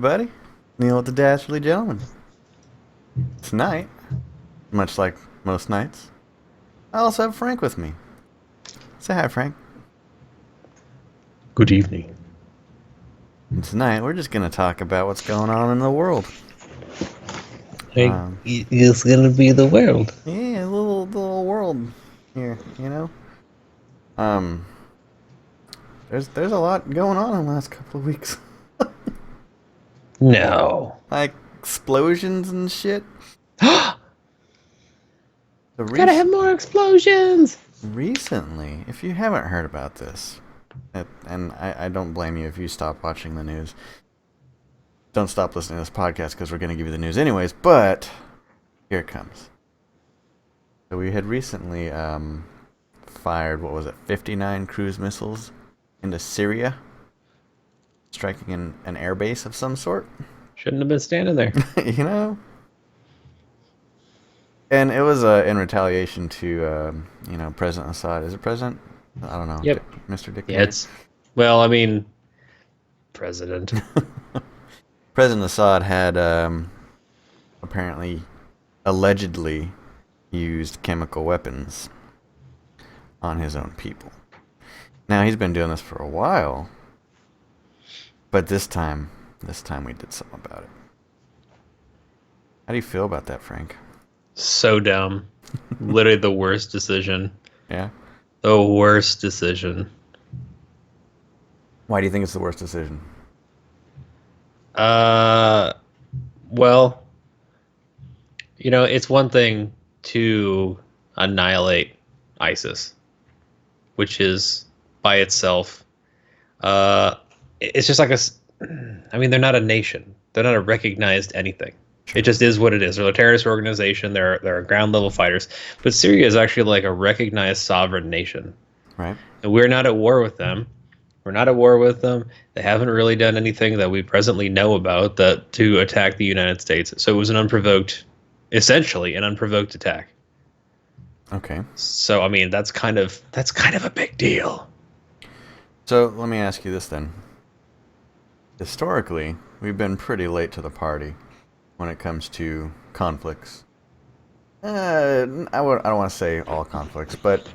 everybody. Neil with the Dastardly Gentleman. Tonight, much like most nights, I also have Frank with me. Say hi, Frank. Good evening. And tonight, we're just going to talk about what's going on in the world. It's gonna be the world. Yeah, the little world here, you know? There's a lot going on in the last couple of weeks. No. Like explosions and shit. So Gotta have more explosions. recently, if you haven't heard about this, and I don't blame you if you stop watching the news. Don't stop listening to this podcast because we're going to give you the news anyways, but here it comes. So we had recently fired, 59 cruise missiles into Syria, striking an air base of some sort. Shouldn't have been standing there. You know? And it was in retaliation to, President Assad. Is it President? I don't know. Yep. Mr. Dictator? Yeah, President. President Assad had apparently, allegedly, used chemical weapons on his own people. Now, he's been doing this for a while, but this time we did something about it. How do you feel about that, Frank? So dumb. Literally the worst decision. Yeah? The worst decision. Why do you think it's the worst decision? Well, it's one thing to annihilate ISIS, which is by itself, it's just like they're not a nation. They're not a recognized anything. Sure. It just is what it is. They're a terrorist organization. They're ground level fighters. But Syria is actually like a recognized sovereign nation. Right. And we're not at war with them. We're not at war with them. They haven't really done anything that we presently know about to attack the United States. So it was essentially an unprovoked attack. Okay. So that's kind of a big deal. So let me ask you this then. Historically, we've been pretty late to the party when it comes to conflicts. I don't want to say all conflicts, but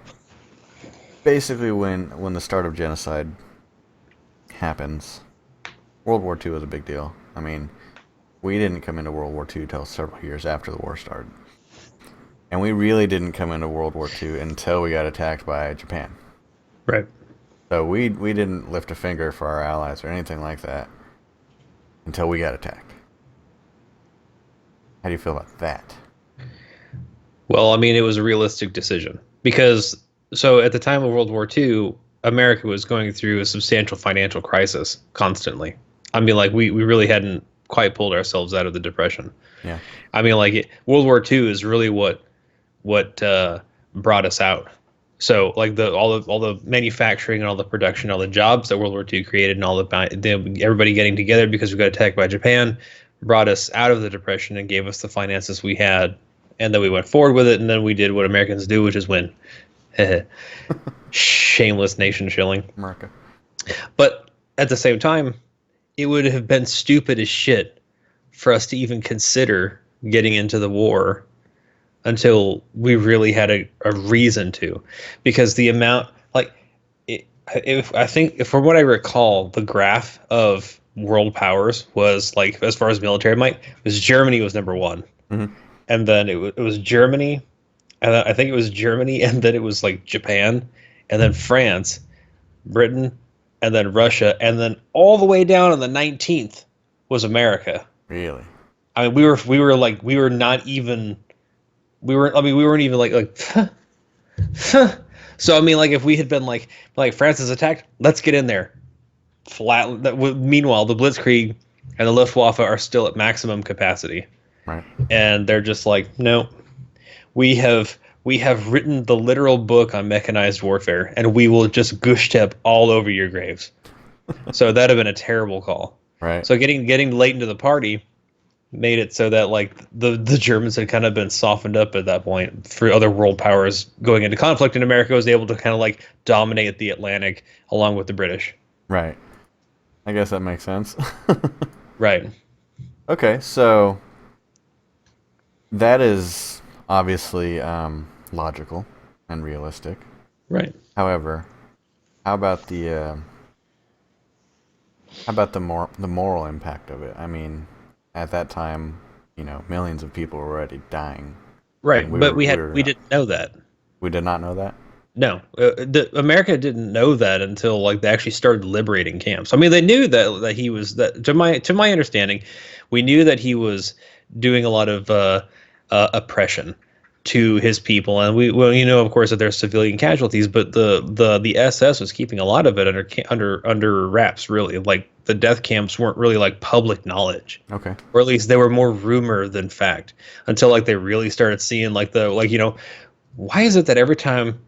basically when the start of genocide happens, World War II was a big deal. I mean, we didn't come into World War II until several years after the war started. And we really didn't come into World War II until we got attacked by Japan. Right. So we didn't lift a finger for our allies or anything like that until we got attacked. How do you feel about that? Well, it was a realistic decision because at the time of World War II, America was going through a substantial financial crisis constantly. We really hadn't quite pulled ourselves out of the Depression. Yeah. World War II is really what brought us out. So all the manufacturing and all the production, all the jobs that World War II created, and everybody getting together because we got attacked by Japan, brought us out of the Depression and gave us the finances we had, and then we went forward with it, and then we did what Americans do, which is win. Shameless nation shilling. America. But at the same time, it would have been stupid as shit for us to even consider getting into the war until we really had a reason to, because the amount, if from what I recall, the graph of world powers was as far as military might, was Germany was number one, mm-hmm. And then it was Germany, and then I think it was Germany, and then it was Japan, and then France, Britain, and then Russia, and then all the way down on the 19th was America. Really? We weren't even So if we had been France is attacked, let's get in there. Meanwhile, the Blitzkrieg and the Luftwaffe are still at maximum capacity. Right. And they're just no. We have written the literal book on mechanized warfare, and we will just goosh step all over your graves. So that'd have been a terrible call. Right. So getting late into the party made it so that the Germans had kind of been softened up at that point for other world powers going into conflict, and America was able to kind of dominate the Atlantic along with the British. Right. I guess that makes sense. Right. Okay, so that is obviously logical and realistic. Right. However, how about the moral impact of it? I mean, at that time, millions of people were already dying, Right. and But we not, didn't know that. we did not know that. No, America didn't know that until like they actually started liberating camps. I mean, they knew that he was that to my understanding, we knew that he was doing a lot of oppression to his people, and of course, that there's civilian casualties, but the SS was keeping a lot of it under wraps. Really, like the death camps weren't really like public knowledge, Okay. or at least they were more rumor than fact until like they really started seeing like why is it that every time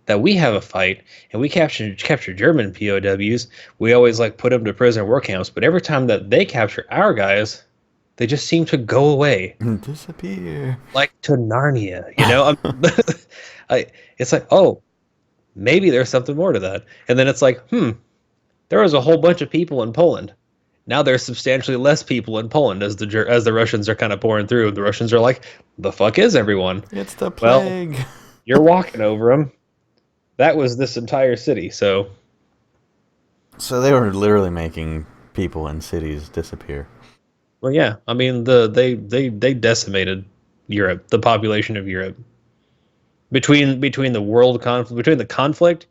that we have a fight and we capture German POWs, we always like put them to prison war camps, but every time that they capture our guys, they just seem to go away Disappear. like to Narnia, it's like, oh, maybe there's something more to that. And then it's like, there was a whole bunch of people in Poland. Now there's substantially less people in Poland as the Russians are kind of pouring through. The Russians are like, the fuck is everyone? It's the Well, plague. you're walking over them. That was this entire city. So So they were literally making people in cities disappear. well, yeah. I mean, they decimated Europe, the population of Europe, between the world conflict, between the conflict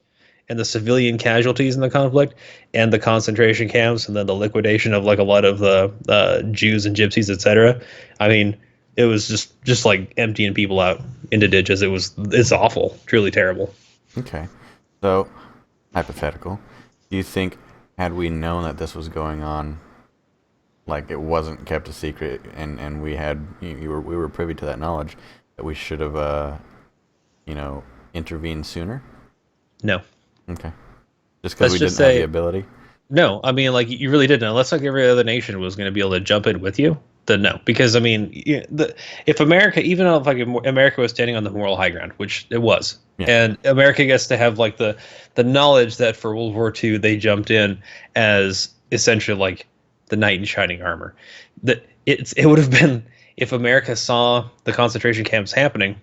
and the civilian casualties in the conflict, and the concentration camps, and then the liquidation of like a lot of the Jews and Gypsies, etc. I mean, it was just like emptying people out into ditches. It's awful, truly terrible. Okay. So, hypothetical. Do you think, had we known that this was going on, like it wasn't kept a secret, and we were privy to that knowledge, that we should have, intervened sooner? No, Okay. Just because let's we just didn't have the say ability? no. I mean, like you really didn't. Unless like every other nation was going to be able to jump in with you, then no. Because I mean, if America, even if like America was standing on the moral high ground, which it was, Yeah. and America gets to have like the knowledge that for World War II they jumped in as essentially like the knight in shining armor. That it would have been if America saw the concentration camps happening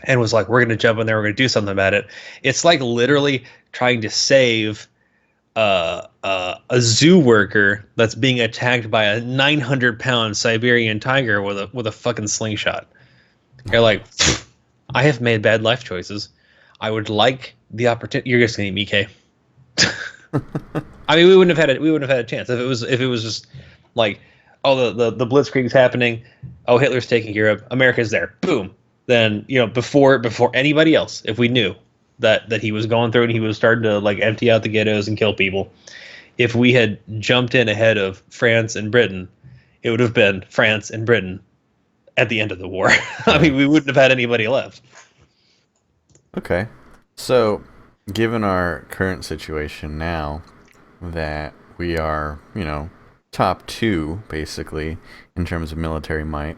and was like, we're going to jump in there, we're going to do something about it. It's like literally trying to save a zoo worker that's being attacked by a 900-pound Siberian tiger with a fucking slingshot. You're like, I have made bad life choices. I would like the opportunity. You're just gonna eat me, Kay. I mean, we wouldn't have had a chance if it was just like, oh, the Blitzkrieg's happening. Oh, Hitler's taking Europe. America's there. Boom. Then before anybody else, if we knew that he was going through and he was starting to like empty out the ghettos and kill people, if we had jumped in ahead of France and Britain, it would have been France and Britain at the end of the war. I mean, we wouldn't have had anybody left. Okay. So, given our current situation now, that we are, top two, basically, in terms of military might.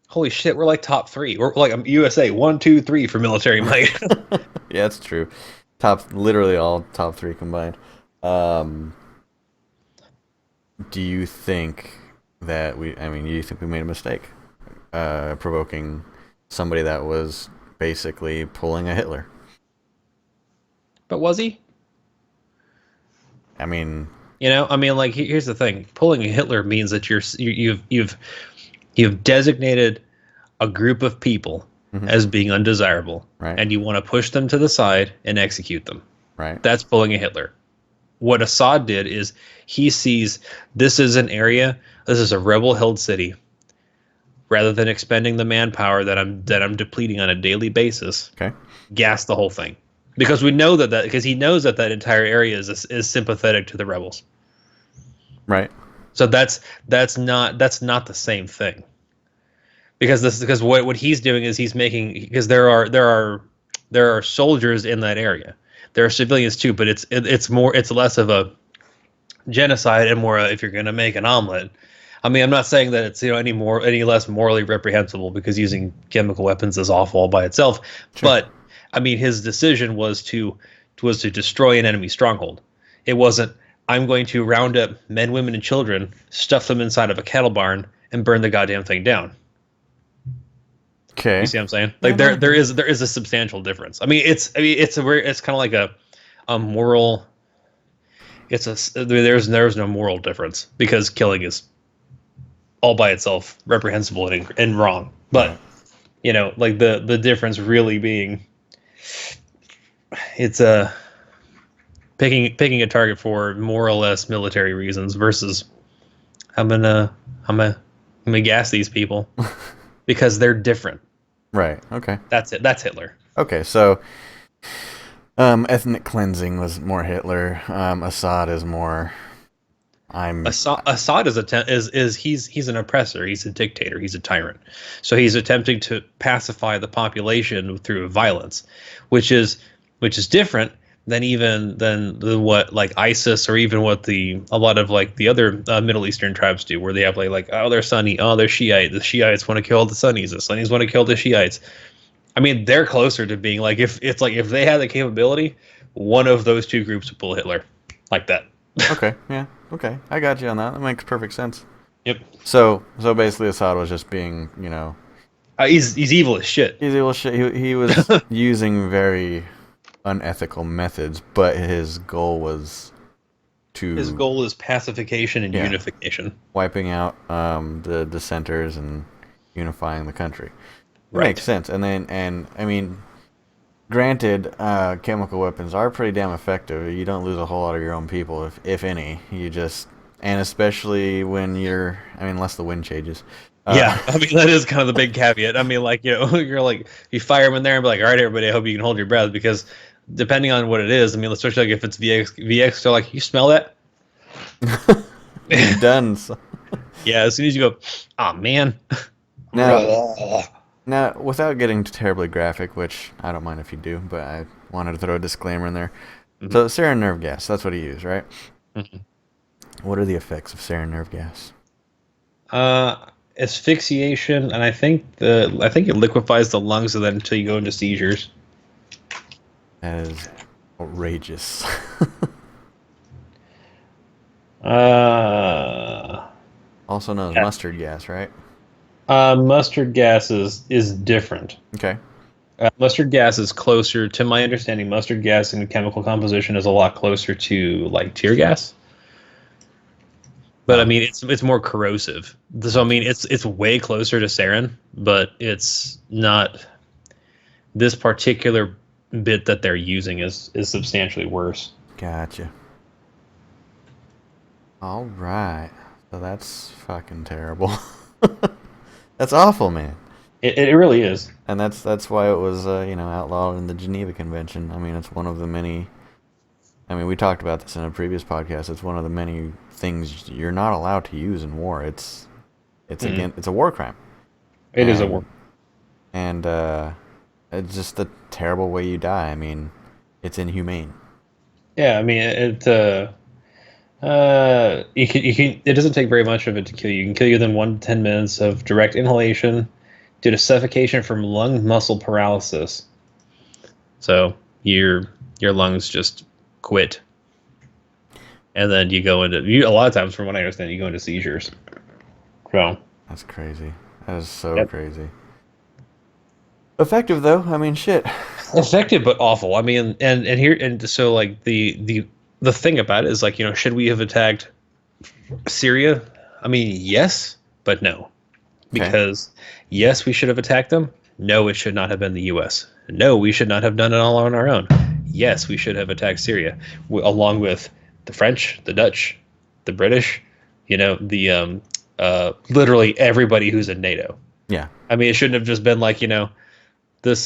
Holy shit, we're like top 3. We're like USA 1, 2, 3 for military might. Yeah, that's true. Literally all top three combined. Do you think that do you think we made a mistake? Provoking somebody that was basically pulling a Hitler. But was he? I mean, I mean, like here's the thing: pulling a Hitler means that you've designated a group of people as being undesirable, right, and you want to push them to the side and execute them. right. That's pulling a Hitler. What Assad did is he sees this is an area, this is a rebel-held city. Rather than expending the manpower that I'm depleting on a daily basis, Okay. gas the whole thing, because we know because he knows that entire area is sympathetic to the rebels. Right. So that's not the same thing. Because what he's doing is he's making, because there are soldiers in that area. There are civilians too, but it's less of a genocide and more if you're going to make an omelet. I mean, I'm not saying that it's any less morally reprehensible, because using chemical weapons is awful all by itself. Sure. But I mean, his decision was to destroy an enemy stronghold. It wasn't I'm going to round up men, women, and children, stuff them inside of a cattle barn, and burn the goddamn thing down. Okay. You see what I'm saying? Yeah, Like no. there is a substantial difference. I mean, it's kind of like a moral. There's no moral difference because killing is all by itself reprehensible and wrong. But Right. you know, like the difference really being, it's a picking a target for more or less military reasons versus I'm gonna gas these people because they're different. Right. Okay. That's it. That's Hitler. Okay. So, ethnic cleansing was more Hitler. Assad is more. Assad is he's an oppressor. He's a dictator. He's a tyrant. So he's attempting to pacify the population through violence, which is different than what like ISIS or even what a lot of like the other Middle Eastern tribes do, where they have like oh they're Sunni, oh they're Shiite. The Shiites want to kill the Sunnis. The Sunnis want to kill the Shiites. I mean, they're closer to being like if they had the capability, one of those two groups would pull Hitler like that. Okay. Yeah. Okay. I got you on that. That makes perfect sense. Yep. So basically, Assad was just being, you know, He's evil as shit. he's evil shit. He was using very unethical methods, but his goal was to His goal is pacification and Yeah. unification. wiping out the dissenters and unifying the country. It Right. makes sense. And I mean, granted, chemical weapons are pretty damn effective. You don't lose a whole lot of your own people, if any. You just, and especially when unless the wind changes. Yeah, I mean that is kind of the big caveat. I mean, like you're like you fire them in there and be like, all right, everybody, I hope you can hold your breath because depending on what it is, I mean, especially like if it's VX, they're like, you smell that? You're done. So. Yeah, as soon as you go, oh man. Now, without getting terribly graphic, which I don't mind if you do, but I wanted to throw a disclaimer in there. Mhm. So, sarin nerve gas, that's what he used, right? Mhm. What are the effects of sarin nerve gas? Asphyxiation, and I think it liquefies the lungs, and then until you go into seizures. That is outrageous. Also known as Yeah. mustard gas, right? Mustard gas is different. Okay. Mustard gas is closer, to my understanding. Mustard gas in chemical composition is a lot closer to like tear gas. But I mean, it's more corrosive. So I mean, it's way closer to sarin, but it's not. This particular bit that they're using is substantially worse. Gotcha. All right. So that's fucking terrible. That's awful, man. It really is. And that's why it was outlawed in the Geneva Convention. I mean, it's one of the many. I mean, we talked about this in a previous podcast. It's one of the many things you're not allowed to use in war. It's again, it's a war crime. It is a war. And it's just a terrible way you die. I mean, it's inhumane. Yeah, I mean it doesn't take very much of it to kill you. It can kill you within 1 to 10 minutes of direct inhalation due to suffocation from lung muscle paralysis. So your lungs just quit. And then you go into a lot of times, from what I understand, you go into seizures. So That's crazy. That is so Yep. crazy. Effective though. I mean, shit. effective but awful. I mean, and so like the thing about it is like, should we have attacked Syria? I mean, yes, but no. Okay. Because yes, we should have attacked them. No, it should not have been the U.S. No, we should not have done it all on our own. Yes, we should have attacked Syria, along with the French, the Dutch, the British, the literally everybody who's in NATO. Yeah. I mean, it shouldn't have just been like, this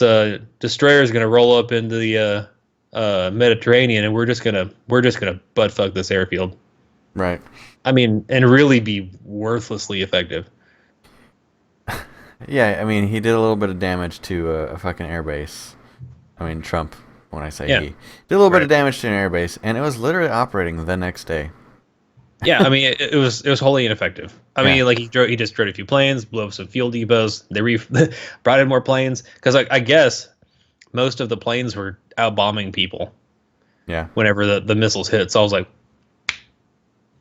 destroyer is going to roll up into the Mediterranean, and we're just gonna butt fuck this airfield. Right. I mean, and really be worthlessly effective. Yeah, I mean, he did a little bit of damage to a fucking airbase. I mean, Trump, when I say Yeah. he, did a little bit Right. of damage to an airbase, and it was literally operating the next day. Yeah, I mean, it was wholly ineffective. I Yeah. mean, like he just drove a few planes, blew up some fuel depots. They brought in more planes because I guess most of the planes were out bombing people Yeah. whenever the missiles hit. So I was like,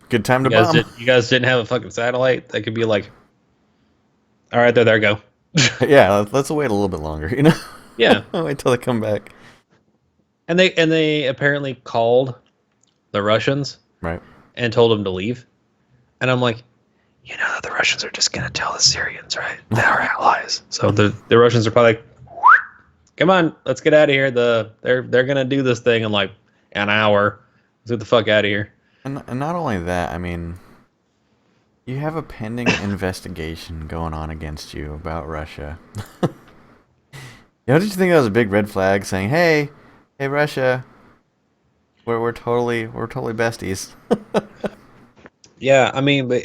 Good time to You guys bomb. you guys didn't have a fucking satellite that could be like, all right, there go. Yeah, let's wait a little bit longer. You know, Yeah, wait till they come back. and they apparently called the Russians Right. and told them to leave, and I'm like, you know that the Russians are just gonna tell the Syrians, right? They're our allies. So the Russians are probably like, come on, let's get out of here. They're gonna do this thing in like an hour. Let's get the fuck out of here. And not only that, I mean, you have a pending investigation going on against you about Russia. Did you think that was a big red flag saying, "Hey, hey, Russia, we're totally besties"? Yeah, I mean, but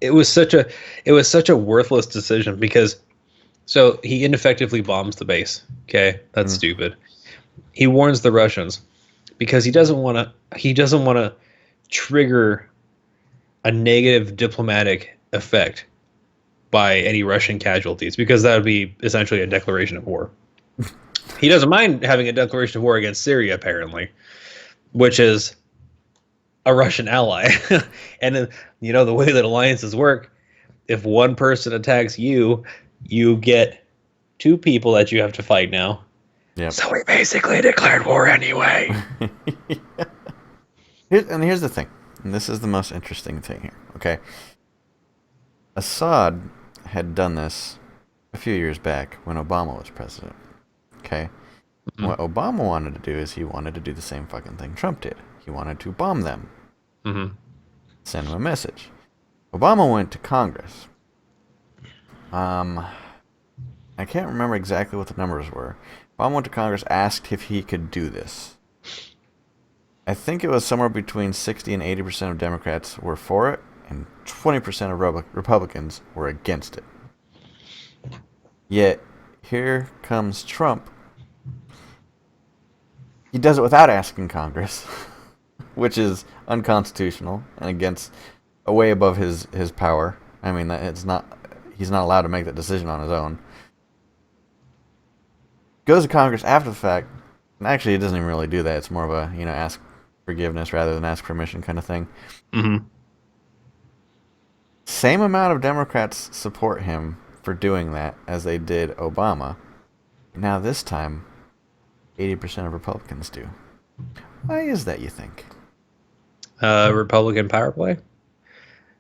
it was such a worthless decision because so he ineffectively bombs the base. Okay, that's stupid. He warns the Russians because he doesn't want to trigger a negative diplomatic effect by any Russian casualties because that would be essentially a declaration of war. He doesn't mind having a declaration of war against Syria, apparently, which is a Russian ally. And the way that alliances work, if one person attacks you, you get two people that you have to fight now. Yep. So we basically declared war anyway. Here's the thing, and this is the most interesting thing here. Okay, Assad had done this a few years back when Obama was president. Okay, what Obama wanted to do is he wanted to do the same fucking thing Trump did. He wanted to bomb them, send them a message. Obama went to Congress. I can't remember exactly what the numbers were. Obama went to Congress, asked if he could do this. I think it was somewhere between 60 and 80% of Democrats were for it, and 20% of Republicans were against it. Yet, here comes Trump. He does it without asking Congress, which is unconstitutional and against, way above his power. I mean, he's not allowed to make that decision on his own. Goes to Congress after the fact, and actually he doesn't even really do that. It's more of a, ask forgiveness rather than ask permission kind of thing. Same amount of Democrats support him for doing that as they did Obama. Now this time, 80% of Republicans do. Why is that, you think? Republican power play.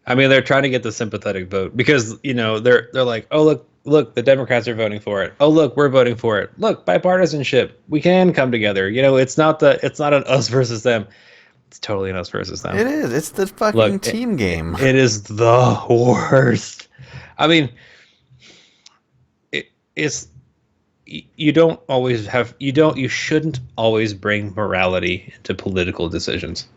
I mean, they're trying to get the sympathetic vote because they're like, oh look, the Democrats are voting for it. Oh look, we're voting for it. Look, bipartisanship. We can come together. It's not an us versus them. It's totally an us versus them. It is. It's the fucking team game. It is the worst. I mean, it's you shouldn't always bring morality into political decisions.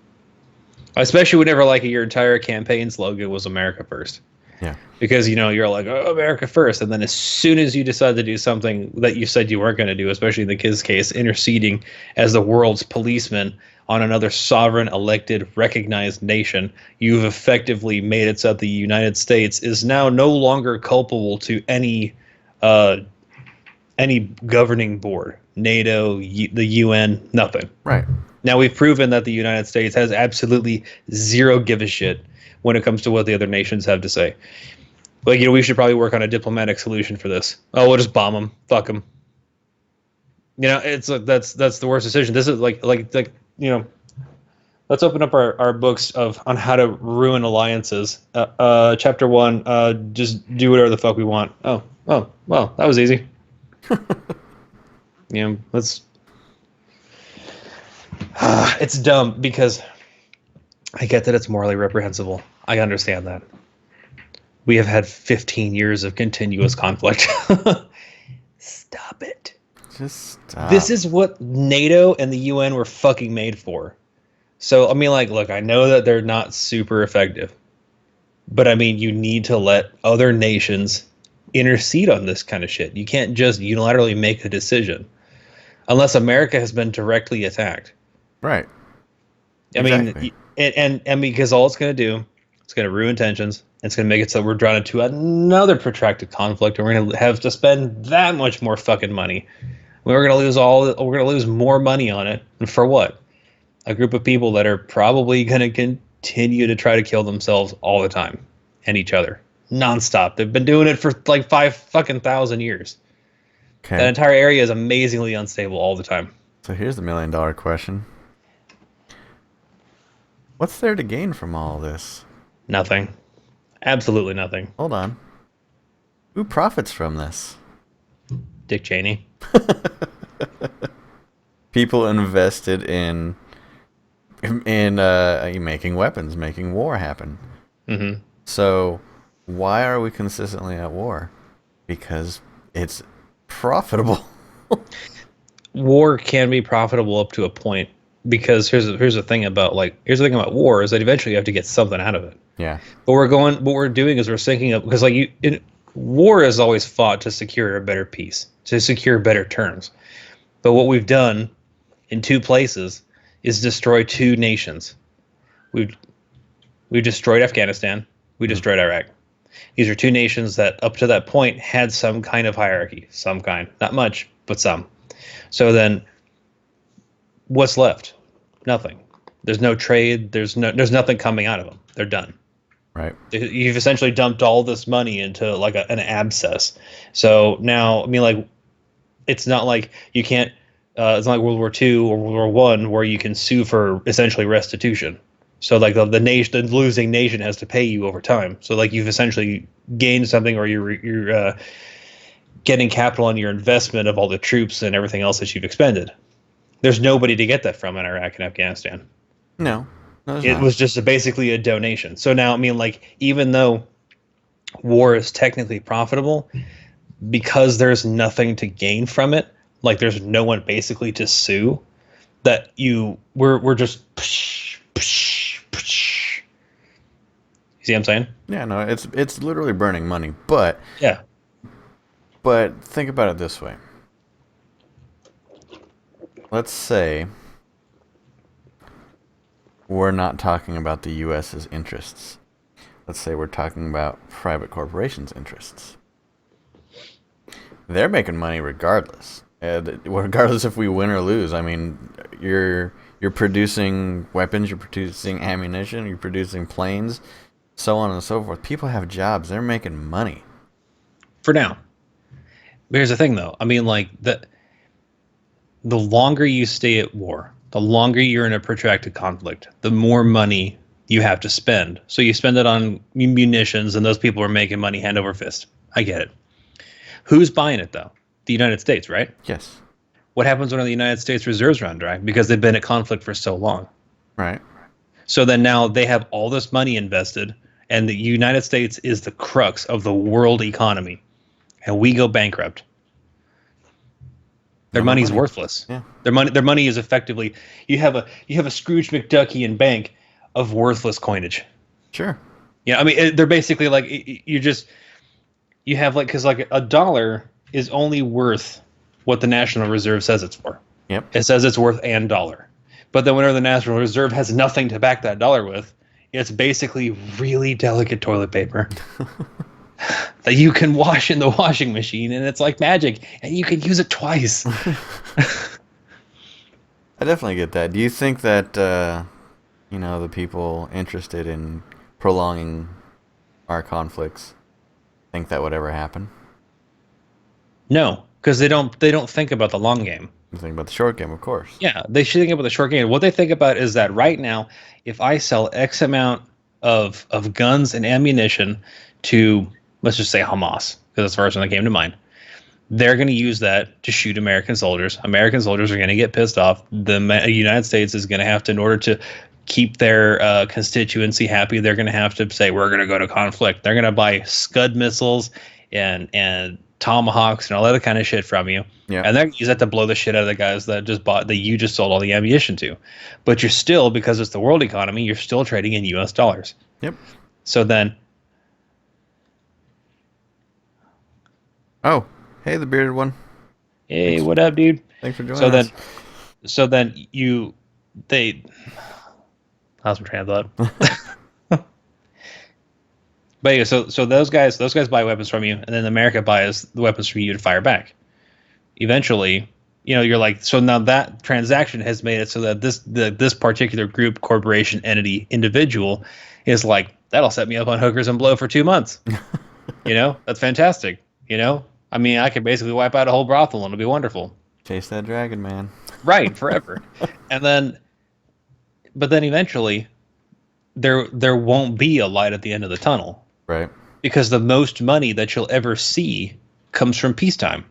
Especially whenever your entire campaign slogan was America First. Yeah. Because you're like, oh, America first, and then as soon as you decide to do something that you said you weren't going to do, especially in the kid's case, interceding as the world's policeman on another sovereign, elected, recognized nation, you've effectively made it so that the United States is now no longer culpable to any governing board, NATO, the UN, nothing. Right. Now we've proven that the United States has absolutely zero give a shit when it comes to what the other nations have to say. We should probably work on a diplomatic solution for this. Oh, we'll just bomb them. Fuck them. It's that's the worst decision. This is like let's open up our books on how to ruin alliances. Chapter 1, just do whatever the fuck we want. Oh, well, that was easy. Let's. It's dumb because I get that it's morally reprehensible. I understand that. We have had 15 years of continuous conflict. Stop it. Just stop. This is what NATO and the UN were fucking made for. So, I mean, look, I know that they're not super effective. But, I mean, you need to let other nations intercede on this kind of shit. You can't just unilaterally make a decision. Unless America has been directly attacked. Right. I mean, and because all it's going to do, it's going to ruin tensions. It's going to make it so we're drawn into another protracted conflict, and we're going to have to spend that much more fucking money. We're going to lose more money on it. And for what? A group of people that are probably going to continue to try to kill themselves all the time and each other nonstop. They've been doing it for like 5,000 years. Okay. That entire area is amazingly unstable all the time. So here's the $1,000,000 question. What's there to gain from all this? Nothing. Absolutely nothing. Hold on. Who profits from this? Dick Cheney. People invested in making weapons, making war happen. Mm-hmm. So why are we consistently at war? Because it's profitable. War can be profitable up to a point, because here's the thing about war is that eventually you have to get something out of it. Yeah. But what we're doing is we're syncing up, because war is always fought to secure a better peace, to secure better terms. But what we've done in two places is destroy two nations. We've destroyed Afghanistan. We destroyed Iraq. These are two nations that up to that point had some kind of hierarchy, some kind, not much, but some. So then what's left? Nothing. There's no trade. There's nothing coming out of them. They're done. Right. You've essentially dumped all this money into like an abscess. So now, I mean, like, it's not like you can't. It's not like World War II or World War I, where you can sue for essentially restitution. So like the losing nation has to pay you over time. So like you've essentially gained something, or you're getting capital on your investment of all the troops and everything else that you've expended. There's nobody to get that from in Iraq and Afghanistan. No. It was just basically a donation. So now, I mean, like, even though war is technically profitable, because there's nothing to gain from it, like there's no one basically to sue, that we're just you see what I'm saying? Yeah, no, it's literally burning money, but Yeah. But think about it this way. Let's say we're not talking about the U.S.'s interests. Let's say we're talking about private corporations' interests. They're making money regardless. Regardless if we win or lose. I mean, you're producing weapons, you're producing ammunition, you're producing planes, so on and so forth. People have jobs. They're making money. For now. But here's the thing, though. I mean, like, the longer you stay at war, the longer you're in a protracted conflict, the more money you have to spend. So you spend it on munitions, and those people are making money hand over fist. I get it. Who's buying it, though? The United States, right? Yes. What happens when the United States reserves run dry? Because they've been at conflict for so long. Right. So then now they have all this money invested, and the United States is the crux of the world economy, and we go bankrupt. Their money's worthless. Yeah. Their money is effectively, you have a Scrooge McDuckian bank of worthless coinage. Sure. Yeah, I mean, they're basically like, you have like, because like a dollar is only worth what the National Reserve says it's for. Yep. It says it's worth $1. But then whenever the National Reserve has nothing to back that dollar with, it's basically really delicate toilet paper that you can wash in the washing machine, and it's like magic, and you can use it twice. I definitely get that. Do you think that, the people interested in prolonging our conflicts think that would ever happen? No, because they don't think about the long game. You think about the short game, of course. Yeah, they should think about the short game. What they think about is that right now, if I sell X amount of guns and ammunition to, let's just say, Hamas, because that's the first one that came to mind, they're going to use that to shoot American soldiers. American soldiers are going to get pissed off. The United States is going to have to, in order to keep their constituency happy, they're going to have to say, we're going to go to conflict. They're going to buy Scud missiles and Tomahawks and all that kind of shit from you. Yeah. And they're going to use that to blow the shit out of the guys that you just sold all the ammunition to. But you're still, because it's the world economy, you're still trading in US dollars. Yep. So then, oh, hey, the bearded one. hey, what up, dude? Thanks for joining us. So then lost my train of thought. But anyway, so those guys buy weapons from you, and then America buys the weapons from you to fire back. Eventually, you're like, so now that transaction has made it so that this particular group, corporation, entity, individual is like, that'll set me up on hookers and blow for 2 months. That's fantastic. I mean, I could basically wipe out a whole brothel and it'll be wonderful. Chase that dragon, man. Right, forever. But then eventually there won't be a light at the end of the tunnel. Right. Because the most money that you'll ever see comes from peacetime.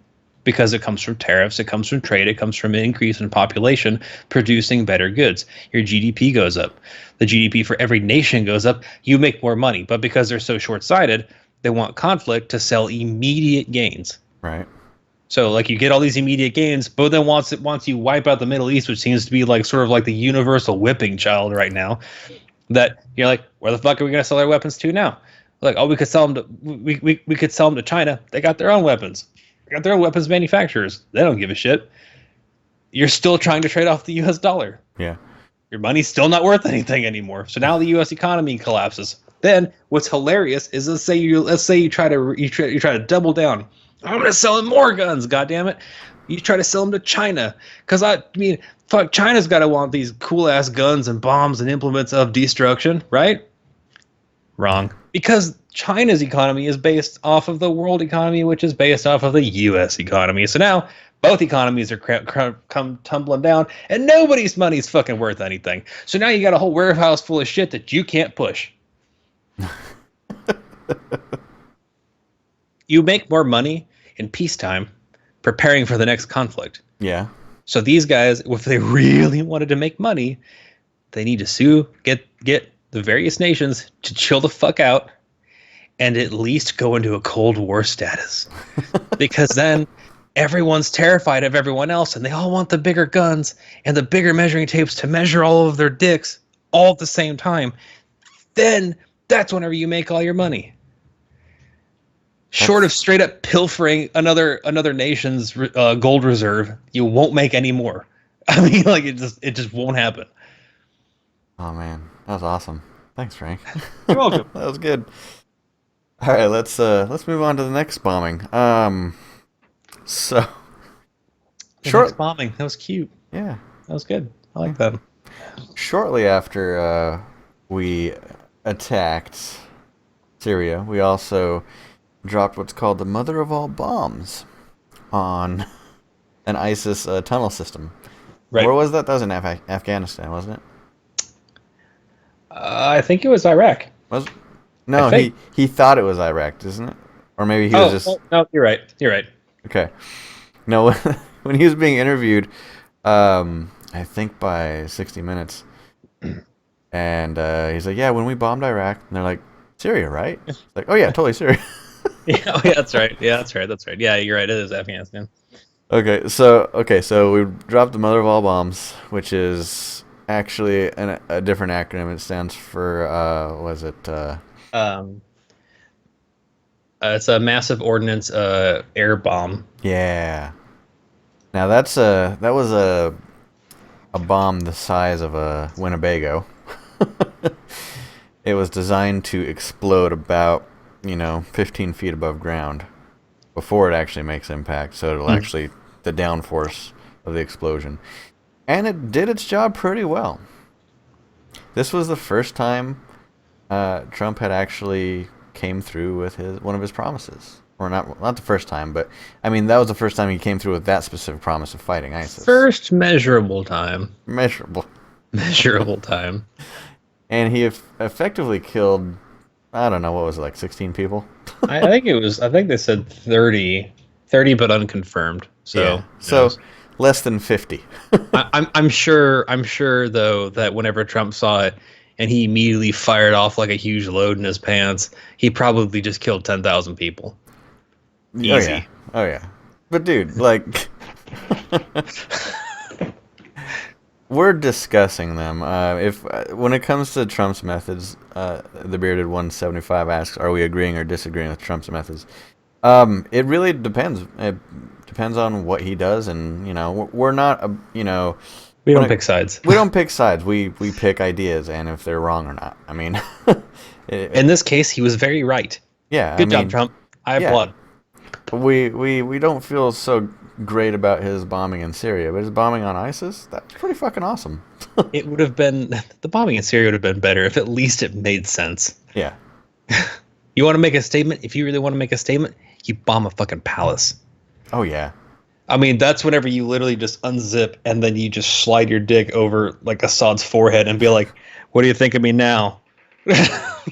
Because it comes from tariffs, it comes from trade, it comes from an increase in population producing better goods. Your GDP goes up. The GDP for every nation goes up. You make more money. But because they're so short-sighted, they want conflict to sell immediate gains. Right. So like you get all these immediate gains, but then once you wipe out the Middle East, which seems to be like sort of like the universal whipping child right now, that you're like, where the fuck are we going to sell our weapons to now? Like, oh, we could sell them to we could sell them to China. They got their own weapons. They got their own weapons manufacturers. They don't give a shit. You're still trying to trade off the U.S. dollar. Yeah. Your money's still not worth anything anymore. So now the U.S. economy collapses. Then what's hilarious is let's say you try to double down. I'm gonna sell them more guns. God damn it! You try to sell them to China because I mean, fuck, China's got to want these cool ass guns and bombs and implements of destruction, right? Wrong. Because China's economy is based off of the world economy, which is based off of the U.S. economy. So now both economies are come tumbling down, and nobody's money's fucking worth anything. So now you got a whole warehouse full of shit that you can't push. You make more money in peacetime preparing for the next conflict. Yeah. So these guys, if they really wanted to make money, they need to get the various nations to chill the fuck out and at least go into a Cold War status. Because then everyone's terrified of everyone else and they all want the bigger guns and the bigger measuring tapes to measure all of their dicks all at the same time. Then that's whenever you make all your money. Short of straight up pilfering another nation's gold reserve, you won't make any more. I mean, like it just won't happen. Oh man, that was awesome. Thanks, Frank. You're welcome. That was good. All right, let's move on to the next bombing. So Next bombing. That was cute. Yeah, that was good. I like that. Shortly after we attacked Syria, we also dropped what's called the mother of all bombs on an ISIS tunnel system. Right. Where was that? That was in Afghanistan, wasn't it? I think it was Iraq. No, he thought it was Iraq, isn't it? Or maybe he was just... Oh, no, you're right. You're right. Okay. No, when he was being interviewed, I think by 60 Minutes, and he's like, yeah, when we bombed Iraq, and they're like, Syria, right? It's like, oh yeah, totally Syria. Yeah, that's right. Yeah, that's right. Yeah, you're right. It is Afghanistan. Okay, so we dropped the mother of all bombs, which is actually a different acronym. It stands for it's a massive ordnance air bomb. Yeah. Now that was a bomb the size of a Winnebago. It was designed to explode about 15 feet above ground before it actually makes impact, so it'll actually the downforce of the explosion. And it did its job pretty well. This was the first time Trump had actually came through with one of his promises. Or not the first time, but I mean that was the first time he came through with that specific promise of fighting ISIS. First measurable time. Measurable time. And he effectively killed, I don't know, what was it, like 16 people? I think they said 30 but unconfirmed. So yeah. So less than 50. I'm sure though that whenever Trump saw it and he immediately fired off like a huge load in his pants, he probably just killed 10,000 people. Easy. Oh yeah. But dude, like we're discussing them. If when it comes to Trump's methods, the bearded 175 asks, "Are we agreeing or disagreeing with Trump's methods?" It really depends. It depends on what he does, and we're not, we don't pick sides. We don't pick sides. We pick ideas, and if they're wrong or not. I mean, in this case, he was very right. Yeah. Good job, Trump. I applaud. We don't feel so great about his bombing in Syria, but his bombing on ISIS, that's pretty fucking awesome. It would have been the bombing in Syria would have been better if at least it made sense. Yeah. You want to make a statement? If you really want to make a statement, you bomb a fucking palace. Oh yeah. I mean, that's whenever you literally just unzip and then you just slide your dick over like Assad's forehead and be like, "What do you think of me now?"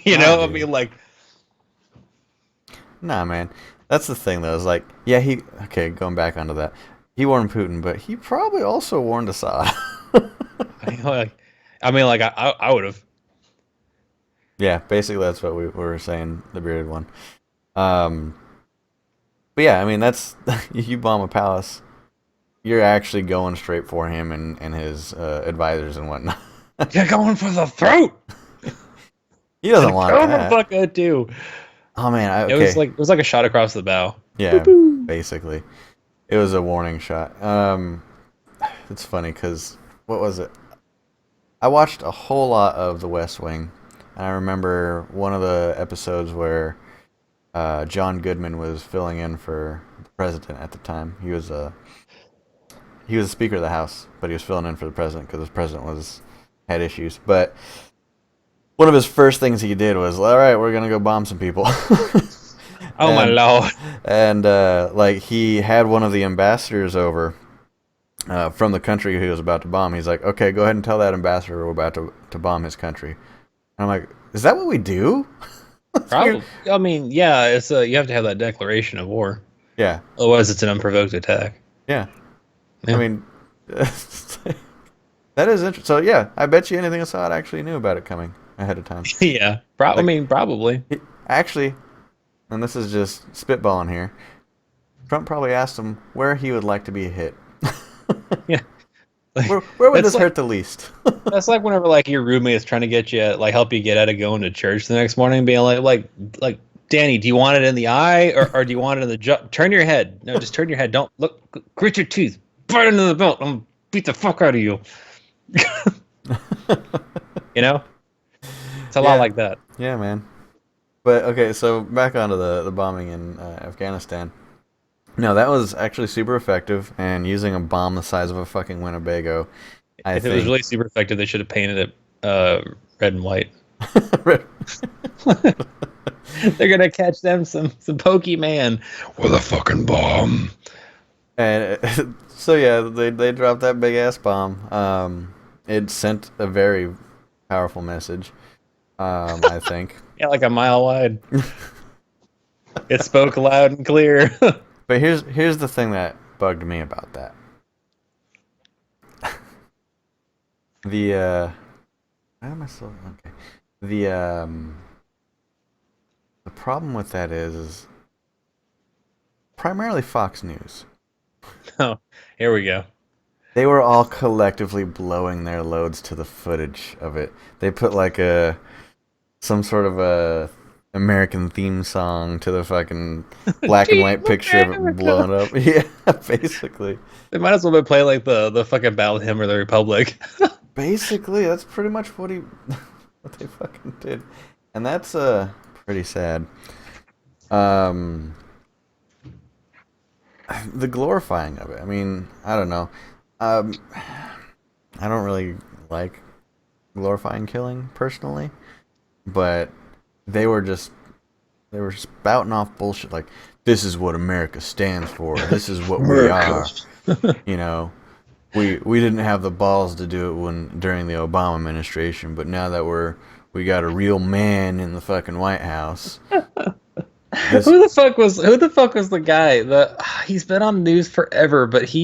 You know, I dude. mean, like, Nah, man. That's the thing, though. Is like, yeah, okay, going back onto that. He warned Putin, but he probably also warned Assad. I would have. Yeah, basically that's what we were saying, the bearded one. Um, but yeah, I mean, that's you bomb a palace, you're actually going straight for him and his advisors and whatnot. You're going for the throat. He doesn't want that. Fuck it too. Oh man, It okay. was like a shot across the bow. Yeah, Boop-boop. basically, it was a warning shot. It's funny because what was it? I watched a whole lot of The West Wing, and I remember one of the episodes where John Goodman was filling in for the president at the time. He was the Speaker of the House, but he was filling in for the president because the president had issues. But one of his first things he did was, all right, we're gonna go bomb some people. Oh my lord. And like he had one of the ambassadors over from the country he was about to bomb. He's like, okay, go ahead and tell that ambassador we're about to bomb his country. And I'm like, is that what we do? Probably. I mean, yeah, it's you have to have that declaration of war. Yeah. Otherwise, it's an unprovoked attack. Yeah. Yeah. I mean, that is interesting. So yeah, I bet you anything Assad actually knew about it coming ahead of time. Yeah. I mean, probably. Actually, and this is just spitballing here, Trump probably asked him where he would like to be hit. Yeah. Like, Where would it's this like- hurt the least? That's like whenever like your roommate is trying to get you like help you get out of going to church the next morning, being like Danny, do you want it in the eye or do you want it in the jaw? Turn your head. No, just turn your head. Don't look. Grit your teeth. Bite into the belt. I'm gonna beat the fuck out of you. You know, it's a lot like that. Yeah, man. But okay, so back onto the bombing in Afghanistan. No, that was actually super effective, and using a bomb the size of a fucking Winnebago, I If it think. was really super effective, they should have painted it red and white. They're gonna catch them some Pokemon with a fucking bomb. And so yeah, they dropped that big ass bomb. It sent a very powerful message. I think. Yeah, like a mile wide. It spoke loud and clear. But here's the thing that bugged me about that. Why am I still okay? The problem with that is primarily Fox News. Oh, here we go. They were all collectively blowing their loads to the footage of it. They put like some sort of a American theme song to the fucking black and white picture of it blowing up. Yeah, basically. They might as well play like the fucking Battle Hymn or the Republic. Basically, that's pretty much what they fucking did. And that's pretty sad. The glorifying of it. I mean, I don't know. I don't really like glorifying killing personally, but they were spouting off bullshit like, this is what America stands for. This is what we are. You know, we didn't have the balls to do it during the Obama administration, but now that we got a real man in the fucking White House. Who the fuck was the guy? He's been on the news forever, but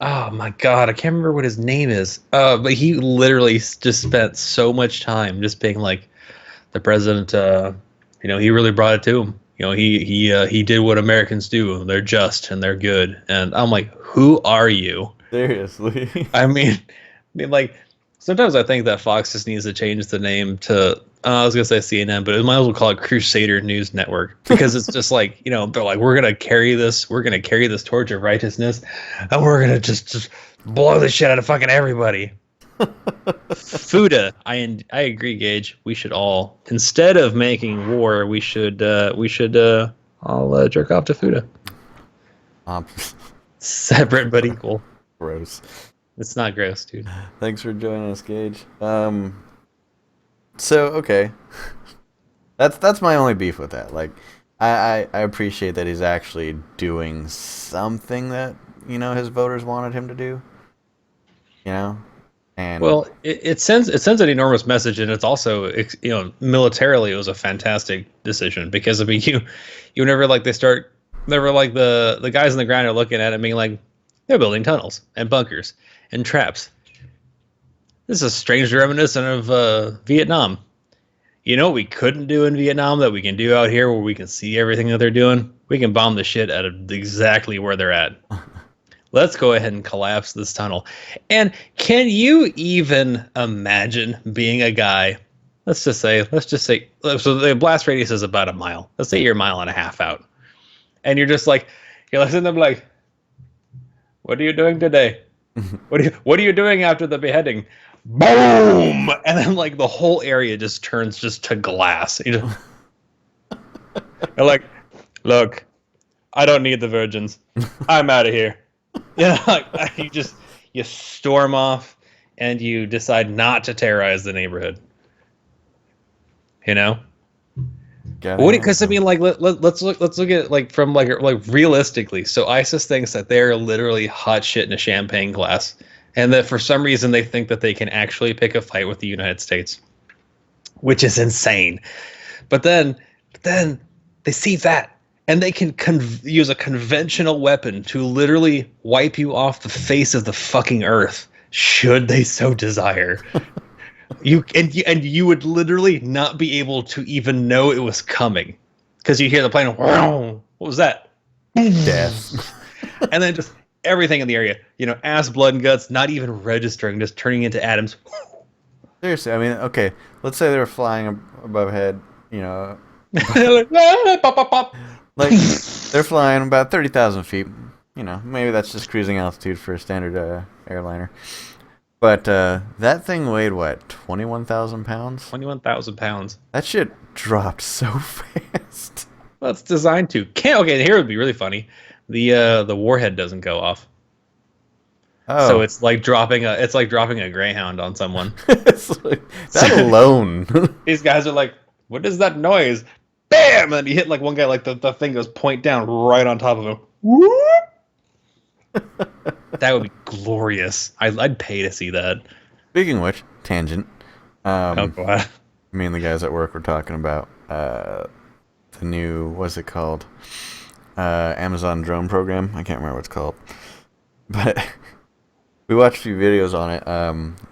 oh my god, I can't remember what his name is. But he literally just spent so much time just being like, the president, he really brought it to him. You know, he did what Americans do. They're just and they're good. And I'm like, who are you? Seriously. I mean, like, sometimes I think that Fox just needs to change the name to, I was going to say CNN, but it might as well call it Crusader News Network, because it's just like, they're like, we're going to carry this torch of righteousness, and we're going to just blow the shit out of fucking everybody. Fuda, I agree, Gage. We should all, instead of making war, we should all jerk off to Fuda. Separate but equal. Gross. It's not gross, dude. Thanks for joining us, Gage. So okay, that's my only beef with that. Like, I appreciate that he's actually doing something that his voters wanted him to do. And Well, it sends an enormous message, and it's also militarily it was a fantastic decision because I mean you whenever like the guys on the ground are looking at it being like they're building tunnels and bunkers and traps. This is a strange reminiscent of Vietnam. You know what we couldn't do in Vietnam that we can do out here where we can see everything that they're doing? We can bomb the shit out of exactly where they're at. Let's go ahead and collapse this tunnel. And can you even imagine being a guy? Let's just say, so the blast radius is about a mile. Let's say you're a mile and a half out. And you're listening to them like, what are you doing today? What are you doing after the beheading? Boom! And then like the whole area just turns just to glass. You're like, look, I don't need the virgins. I'm out of here. Like you storm off and you decide not to terrorize the neighborhood. Because I mean, like let's look at it like from like realistically. So ISIS thinks that they're literally hot shit in a champagne glass, and that for some reason they think that they can actually pick a fight with the United States, which is insane. But then they see that. And they can use a conventional weapon to literally wipe you off the face of the fucking earth, should they so desire. You would literally not be able to even know it was coming, because you hear the plane. What was that? Death. And then just everything in the area, ass, blood, and guts, not even registering, just turning into atoms. Seriously, I mean, okay, let's say they were flying above head, Pop, pop, pop. like they're flying about 30,000 feet. Maybe that's just cruising altitude for a standard airliner. But that thing weighed what, 21,000 pounds? 21,000 pounds. That shit dropped so fast. Well, it's designed to. Okay, here would be really funny. The warhead doesn't go off. Oh. So it's like dropping a Greyhound on someone. That alone. These guys are like, what is that noise? Bam! And you hit like one guy, like the thing goes point down right on top of him. Whoop! That would be glorious. I'd pay to see that. Speaking of which, tangent. Oh god. Me and the guys at work were talking about the new, what's it called? Amazon drone program. I can't remember what it's called. But we watched a few videos on it.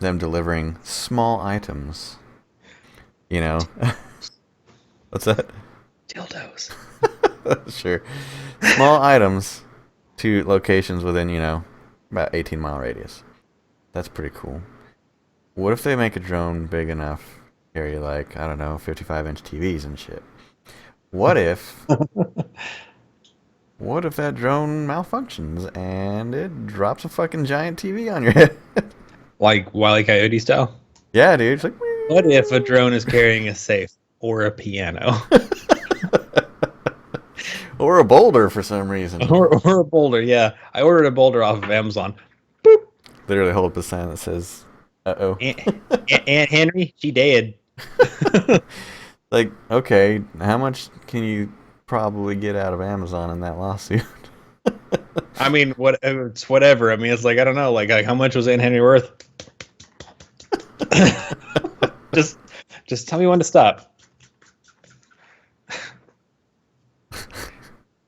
Them delivering small items. What's that? Dildos. Sure. Small items to locations within, about 18-mile radius. That's pretty cool. What if they make a drone big enough to carry, like, I don't know, 55-inch TVs and shit? What if that drone malfunctions and it drops a fucking giant TV on your head? Like Wile E. Coyote style? Yeah, dude. It's like, what if a drone is carrying a safe or a piano? Or a boulder for some reason. or a boulder, yeah. I ordered a boulder off of Amazon. Literally hold up a sign that says, uh-oh. Aunt Henry, she dead. Like, okay, how much can you probably get out of Amazon in that lawsuit? I mean, it's whatever. I mean, it's like, I don't know, like how much was Aunt Henry worth? Just tell me when to stop.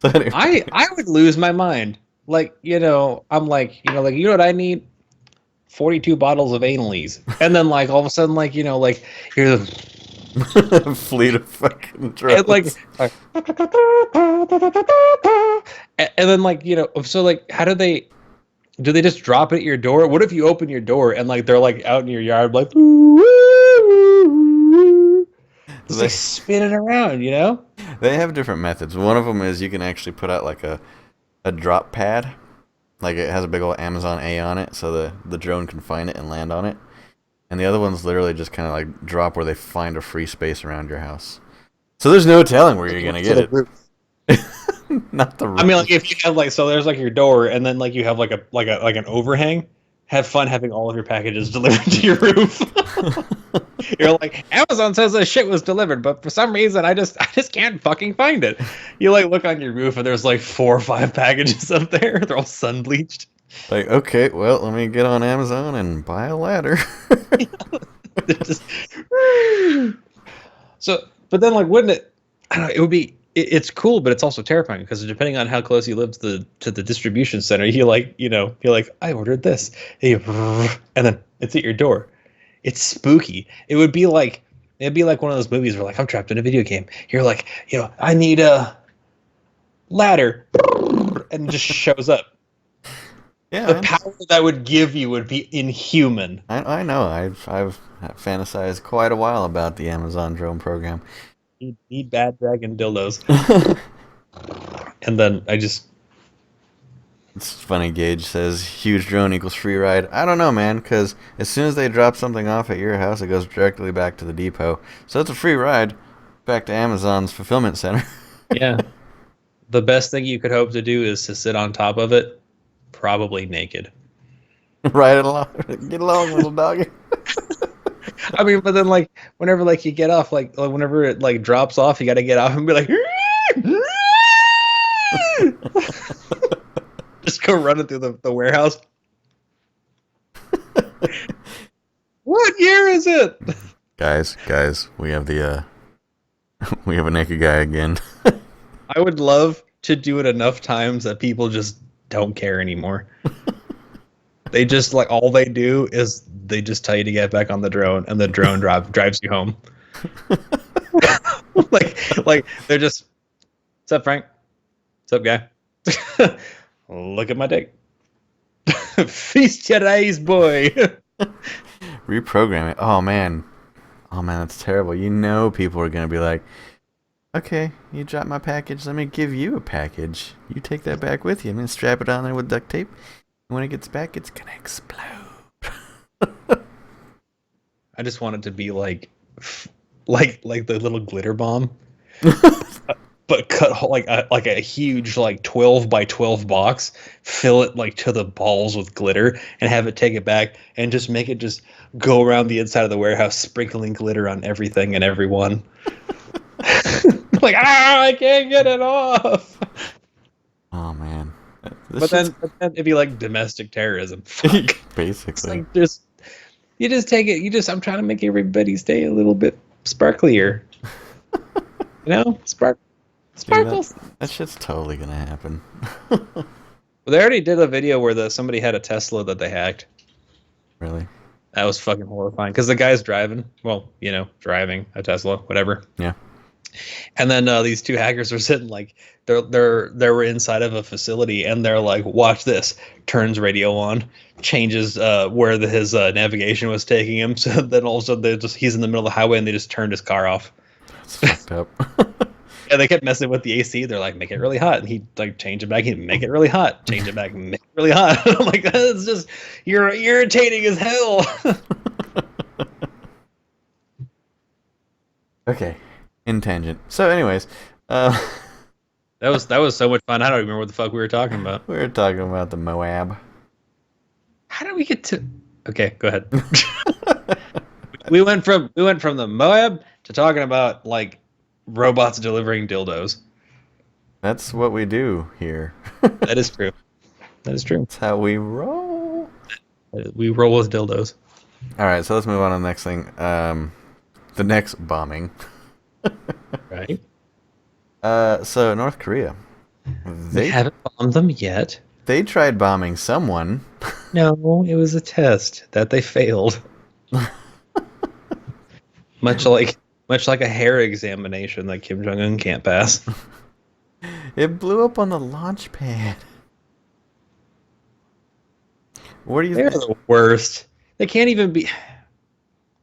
I would lose my mind. Like, I'm like, you know what I need? 42 bottles of Anal-Ease. And then like all of a sudden, like, here's a fleet of fucking drones. And like and then like, so like how do they just drop it at your door? What if you open your door and like they're like out in your yard like just like spinning around, They have different methods. One of them is you can actually put out like a drop pad. Like it has a big old Amazon A on it, so the drone can find it and land on it. And the other one's literally just kind of like drop where they find a free space around your house. So there's no telling where you're going to get it. Not the. I mean, like if you have like so there's like your door, and then like you have like an overhang. Have fun having all of your packages delivered to your roof. You're like, Amazon says this shit was delivered, but for some reason I just can't fucking find it. You like look on your roof and there's like 4 or 5 packages up there. They're all sun bleached. Like, okay, well, let me get on Amazon and buy a ladder. Just, so, but then like, wouldn't it? I don't know. It would be. It's cool, but it's also terrifying because depending on how close you live to the distribution center, you're like, I ordered this, and then it's at your door. It's spooky. It'd be like one of those movies where like I'm trapped in a video game. You're like, I need a ticladder, and it just shows up. Yeah, the power that would give you would be inhuman. I know. I've fantasized quite a while about the Amazon drone program. You need bad dragon dildos. And then it's funny. Gage says huge drone equals free ride. I don't know, man, because as soon as they drop something off at your house, it goes directly back to the depot. So it's a free ride back to Amazon's fulfillment center. Yeah. The best thing you could hope to do is to sit on top of it, probably naked. Ride it along. Get along, little doggy. I mean, but then like whenever like you get off, like whenever it like drops off, you got to get off and be like, just go running through the warehouse. What year is it? Guys, we have the we have a naked guy again. I would love to do it enough times that people just don't care anymore. They just like all they do is they just tell you to get back on the drone, and the drone drives you home. like they're just, what's up, Frank? What's up, guy? Look at my dick. Feast your eyes, boy. Reprogram it. Oh man, that's terrible. People are gonna be like, okay, you dropped my package. Let me give you a package. You take that back with you. I'm gonna strap it on there with duct tape. When it gets back, it's gonna explode. I just want it to be like the little glitter bomb, but cut like a huge like 12 by 12 box, fill it like to the balls with glitter, and have it take it back and just make it just go around the inside of the warehouse, sprinkling glitter on everything and everyone. Like I can't get it off. Oh man. But then it'd be like domestic terrorism. Fuck. Basically. It's like you just take it. I'm trying to make everybody's day a little bit sparklier. Sparkles. Dude, that shit's totally gonna happen. Well, they already did a video where somebody had a Tesla that they hacked. Really? That was fucking horrifying because the guy's driving. Well, driving a Tesla, whatever. Yeah. And then these 2 hackers were sitting like they were inside of a facility, and they're like, watch this. Turns radio on, changes where his navigation was taking him. So then all of a sudden he's in the middle of the highway, and they just turned his car off. That's fucked up. Yeah, they kept messing with the AC. They're like, make it really hot, and he'd like change it back, he'd make it really hot, change it back, make it really hot. I'm like, that's just you're irritating as hell. Okay. In tangent. So, anyways, that was so much fun. I don't remember what the fuck we were talking about. we were talking about the Moab. How did we get to? Okay, go ahead. we went from the Moab to talking about like robots delivering dildos. That's what we do here. That is true. That is true. That's how we roll. We roll with dildos. All right, so let's move on to the next thing. The next bombing. Right. So North Korea. They haven't bombed them yet. They tried bombing someone. No, it was a test that they failed. much like a hair examination that Kim Jong-un can't pass. It blew up on the launch pad. What do you They're think? the worst. They can't even be.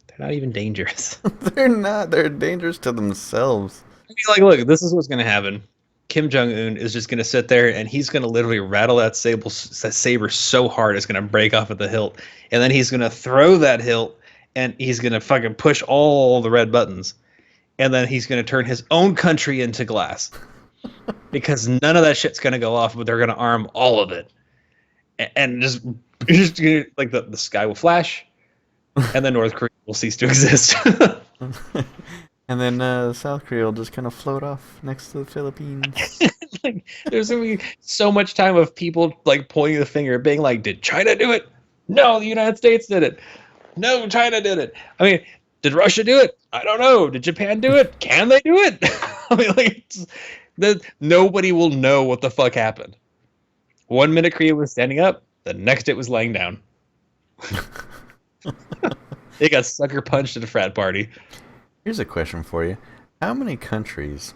They're not even dangerous. They're not. They're dangerous to themselves. I mean, like, look, this is what's going to happen. Kim Jong-un is just going to sit there, and he's going to literally rattle that saber so hard it's going to break off at the hilt. And then he's going to throw that hilt, and he's going to fucking push all the red buttons. And then he's going to turn his own country into glass. because none of that shit's gonna go off, but they're gonna arm all of it, and just like the sky will flash, and then North Korea will cease to exist. And then South Korea will just kind of float off next to the Philippines. Like, there's gonna be so much time of people like pointing the finger, being like, "Did China do it? No, the United States did it. No, China did it. I mean, did Russia do it? I don't know. Did Japan do it? Can they do it?" I mean, like, nobody will know what the fuck happened. 1 minute Korea was standing up, the next it was laying down. They got sucker punched at a frat party. Here's a question for you. How many countries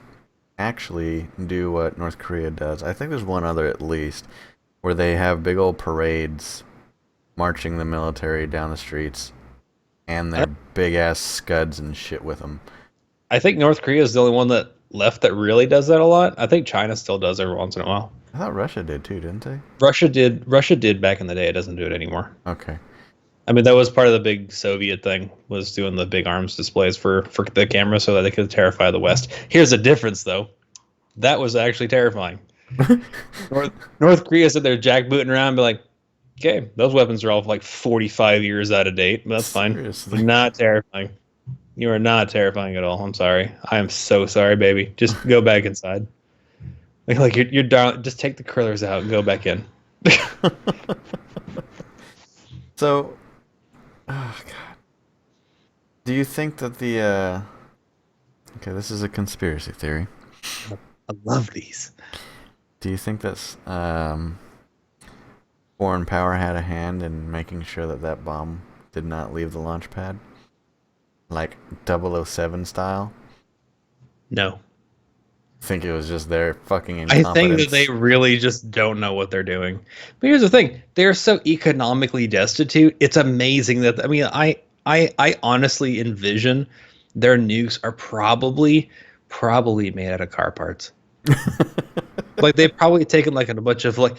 actually do what North Korea does? I think there's one other at least, where they have big old parades marching the military down the streets and their big ass scuds and shit with them. I think North Korea is the only one that left that really does that a lot. I think China still does every once in a while. I thought Russia did too, didn't they? Russia did back in the day. It doesn't do it anymore. Okay. I mean, that was part of the big Soviet thing, was doing the big arms displays for the camera so that they could terrify the West. Here's the difference, though. That was actually terrifying. North Korea said they're jackbooting around and be like, okay, those weapons are all like 45 years out of date, but that's fine. Seriously. Not terrifying. You are not terrifying at all. I'm sorry. I am so sorry, baby. Just go back inside. Like you're darling. Just take the curlers out and go back in. So, oh god, do you think that the okay, this is a conspiracy theory. I love these. Do you think that foreign power had a hand in making sure that that bomb did not leave the launch pad, like 007 style? No. Think it was just their fucking I incompetence. think that they really just don't know what they're doing. But here's the thing: they're so economically destitute. It's amazing that I honestly envision their nukes are probably made out of car parts. Like they've probably taken like a bunch of like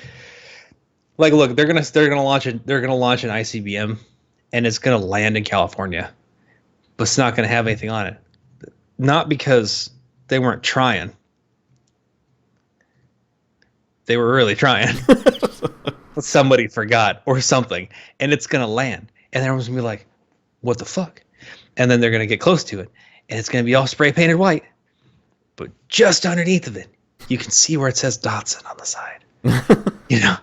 look, they're gonna launch an ICBM, and it's gonna land in California, but it's not gonna have anything on it. Not because they weren't trying. They were really trying. Somebody forgot or something, and it's gonna land, and everyone's gonna be like, "What the fuck?" And then they're gonna get close to it, and it's gonna be all spray painted white, but just underneath of it, you can see where it says Datsun on the side. You know,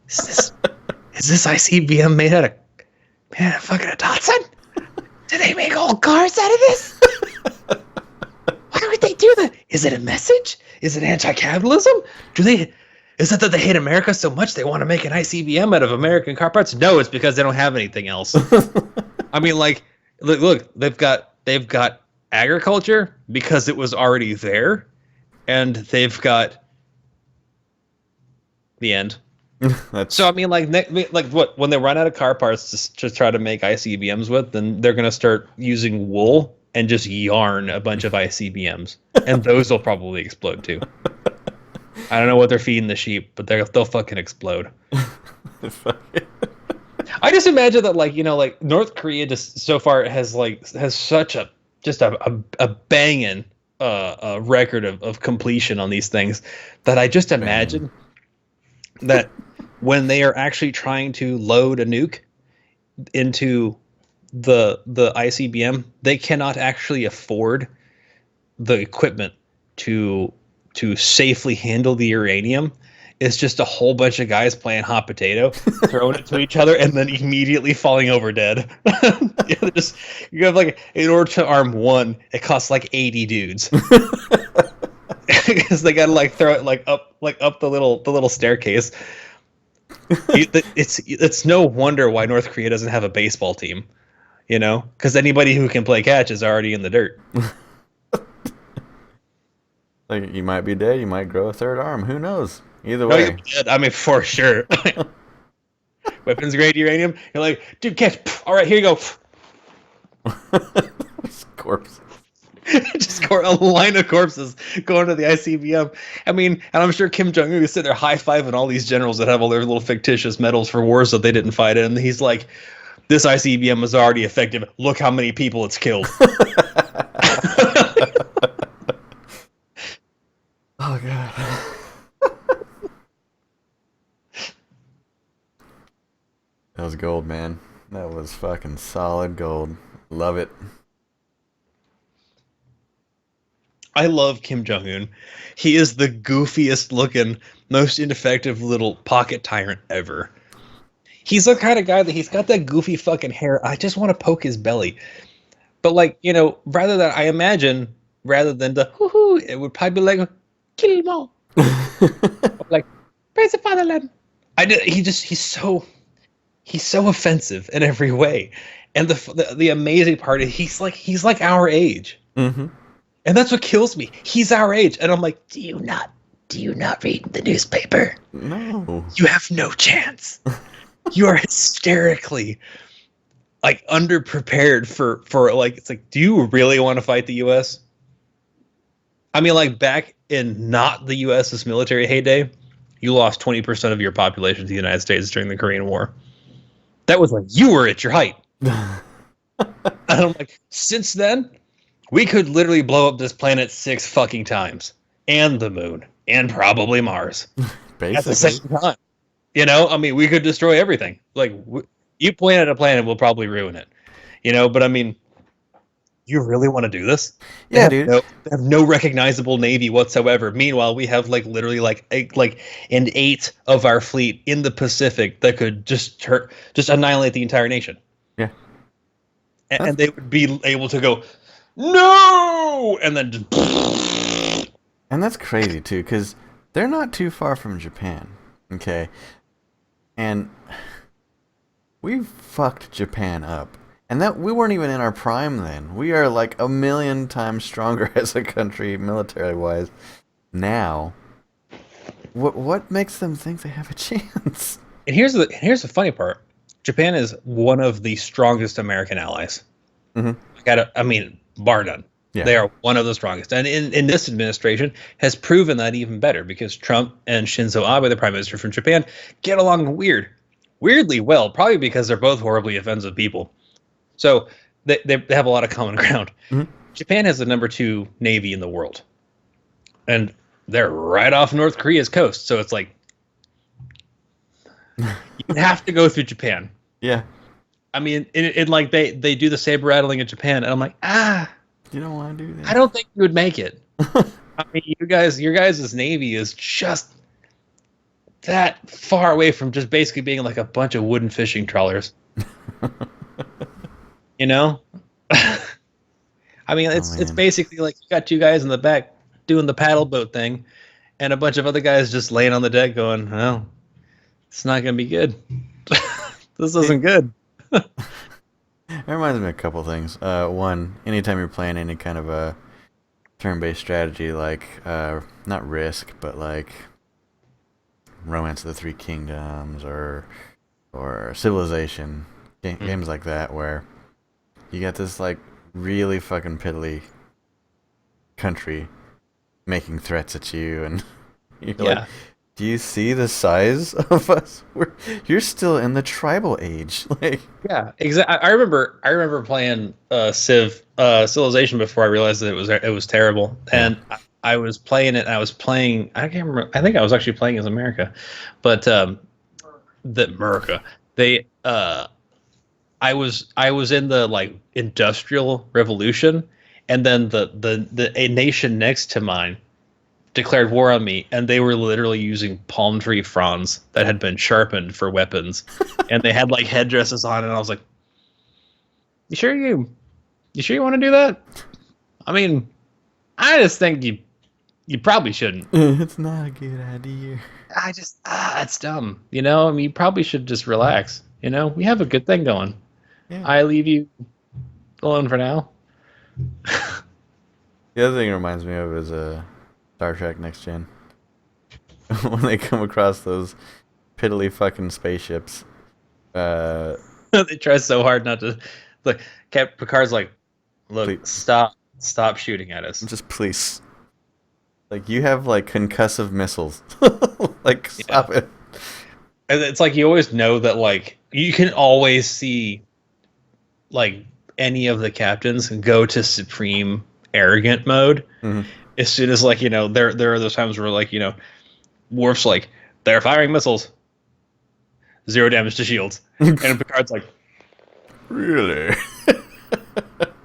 is this ICBM made out of fucking a Datsun? Do they make old cars out of this? Why would they do that? Is it a message? Is it anti-capitalism? Is it that they hate America so much they want to make an ICBM out of American car parts? No, it's because they don't have anything else. I mean, like, look, they've got agriculture because it was already there, and they've got the end. So I mean, like what? When they run out of car parts to try to make ICBMs with, then they're gonna start using wool and just yarn a bunch of ICBMs, and those will probably explode too. I don't know what they're feeding the sheep, but they'll fucking explode. I just imagine that, like, you know, like North Korea just so far has such a banging record of completion on these things that I just imagine that when they are actually trying to load a nuke into the ICBM, they cannot actually afford the equipment to safely handle the uranium. It's just a whole bunch of guys playing hot potato, throwing it to each other, and then immediately falling over dead. You have like, in order to arm one, it costs like 80 dudes. Because they gotta like throw it like up the little staircase. It's no wonder why North Korea doesn't have a baseball team, you know, because anybody who can play catch is already in the dirt. Like, you might be dead, you might grow a third arm. Who knows? Either way. No, you're dead. I mean, for sure. Weapons grade uranium. You're like, dude, catch. All right, here you go. Corpse. Just a line of corpses going to the ICBM. I mean, and I'm sure Kim Jong Un is sitting there high-fiving all these generals that have all their little fictitious medals for wars that they didn't fight in. And he's like, this ICBM is already effective. Look how many people it's killed. Oh, God. gold, man. That was fucking solid gold. Love it. I love Kim Jong Un. He is the goofiest looking, most ineffective little pocket tyrant ever. He's the kind of guy that he's got that goofy fucking hair. I just want to poke his belly. But like, I imagine rather than the hoo hoo, it would probably be like kill him all. Like praise the fatherland. He's so offensive in every way. And the amazing part is he's like our age. Mm-hmm. And that's what kills me. He's our age. And I'm like, do you not read the newspaper? No. You have no chance. You are hysterically like underprepared for like, it's like, do you really want to fight the US? I mean, like back in not the US's military heyday, you lost 20% of your population to the United States during the Korean War. That was when you were at your height. And I'm like, since then, we could literally blow up this planet 6 fucking times. And the moon. And probably Mars. Basically. At the same time. I mean, we could destroy everything. Like, you point at a planet, we'll probably ruin it. But I mean, you really want to do this? Yeah, dude. They have no recognizable navy whatsoever. Meanwhile, we have like literally like an 8 of our fleet in the Pacific that could just annihilate the entire nation. Yeah. And they would be able to go, no! And then just... And that's crazy, too, because they're not too far from Japan, okay? And we fucked Japan up. And that we weren't even in our prime then. We are like 1,000,000 times stronger as a country, military-wise. Now, what makes them think they have a chance? And here's the funny part. Japan is one of the strongest American allies. Mm-hmm. I mean, bar none. Yeah. They are one of the strongest. And in this administration has proven that even better because Trump and Shinzo Abe, the prime minister from Japan, get along weirdly well, probably because they're both horribly offensive people. So they have a lot of common ground. Mm-hmm. Japan has the number 2 navy in the world. And they're right off North Korea's coast. So it's like, you have to go through Japan. Yeah. I mean, it like they do the saber rattling in Japan. And I'm like, you don't want to do that. I don't think you would make it. I mean, your guys' navy is just that far away from just basically being like a bunch of wooden fishing trawlers. I mean, it's basically like you got 2 guys in the back doing the paddle boat thing, and a bunch of other guys just laying on the deck going, "Well, it's not gonna be good. This isn't good." It reminds me of a couple things. One, anytime you're playing any kind of a turn-based strategy, like not Risk, but like Romance of the Three Kingdoms or Civilization, games like that, where you got this like really fucking piddly country making threats at you, and you're like, do you see the size of us? You're still in the tribal age. Like, yeah, exactly. I remember playing Civilization before I realized that it was terrible, and I was playing it. I can't remember. I think I was actually playing as America, but I was in the like Industrial Revolution, and then a nation next to mine declared war on me, and they were literally using palm tree fronds that had been sharpened for weapons, and they had like headdresses on, and I was like, you sure you want to do that? I mean, I just think you probably shouldn't. It's not a good idea. It's dumb. I mean, you probably should just relax. We have a good thing going. Yeah. I leave you alone for now. The other thing it reminds me of is Star Trek Next Gen. When they come across those piddly fucking spaceships. They try so hard not to. Look, Picard's like, look, Please. stop shooting at us. Just please. Like, you have like concussive missiles. Like, stop it. And it's like you always know that like you can always see like any of the captains go to supreme arrogant mode. Mm-hmm. As soon as like there are those times where like Worf's like, they're firing missiles. 0 damage to shields. And Picard's like, Really?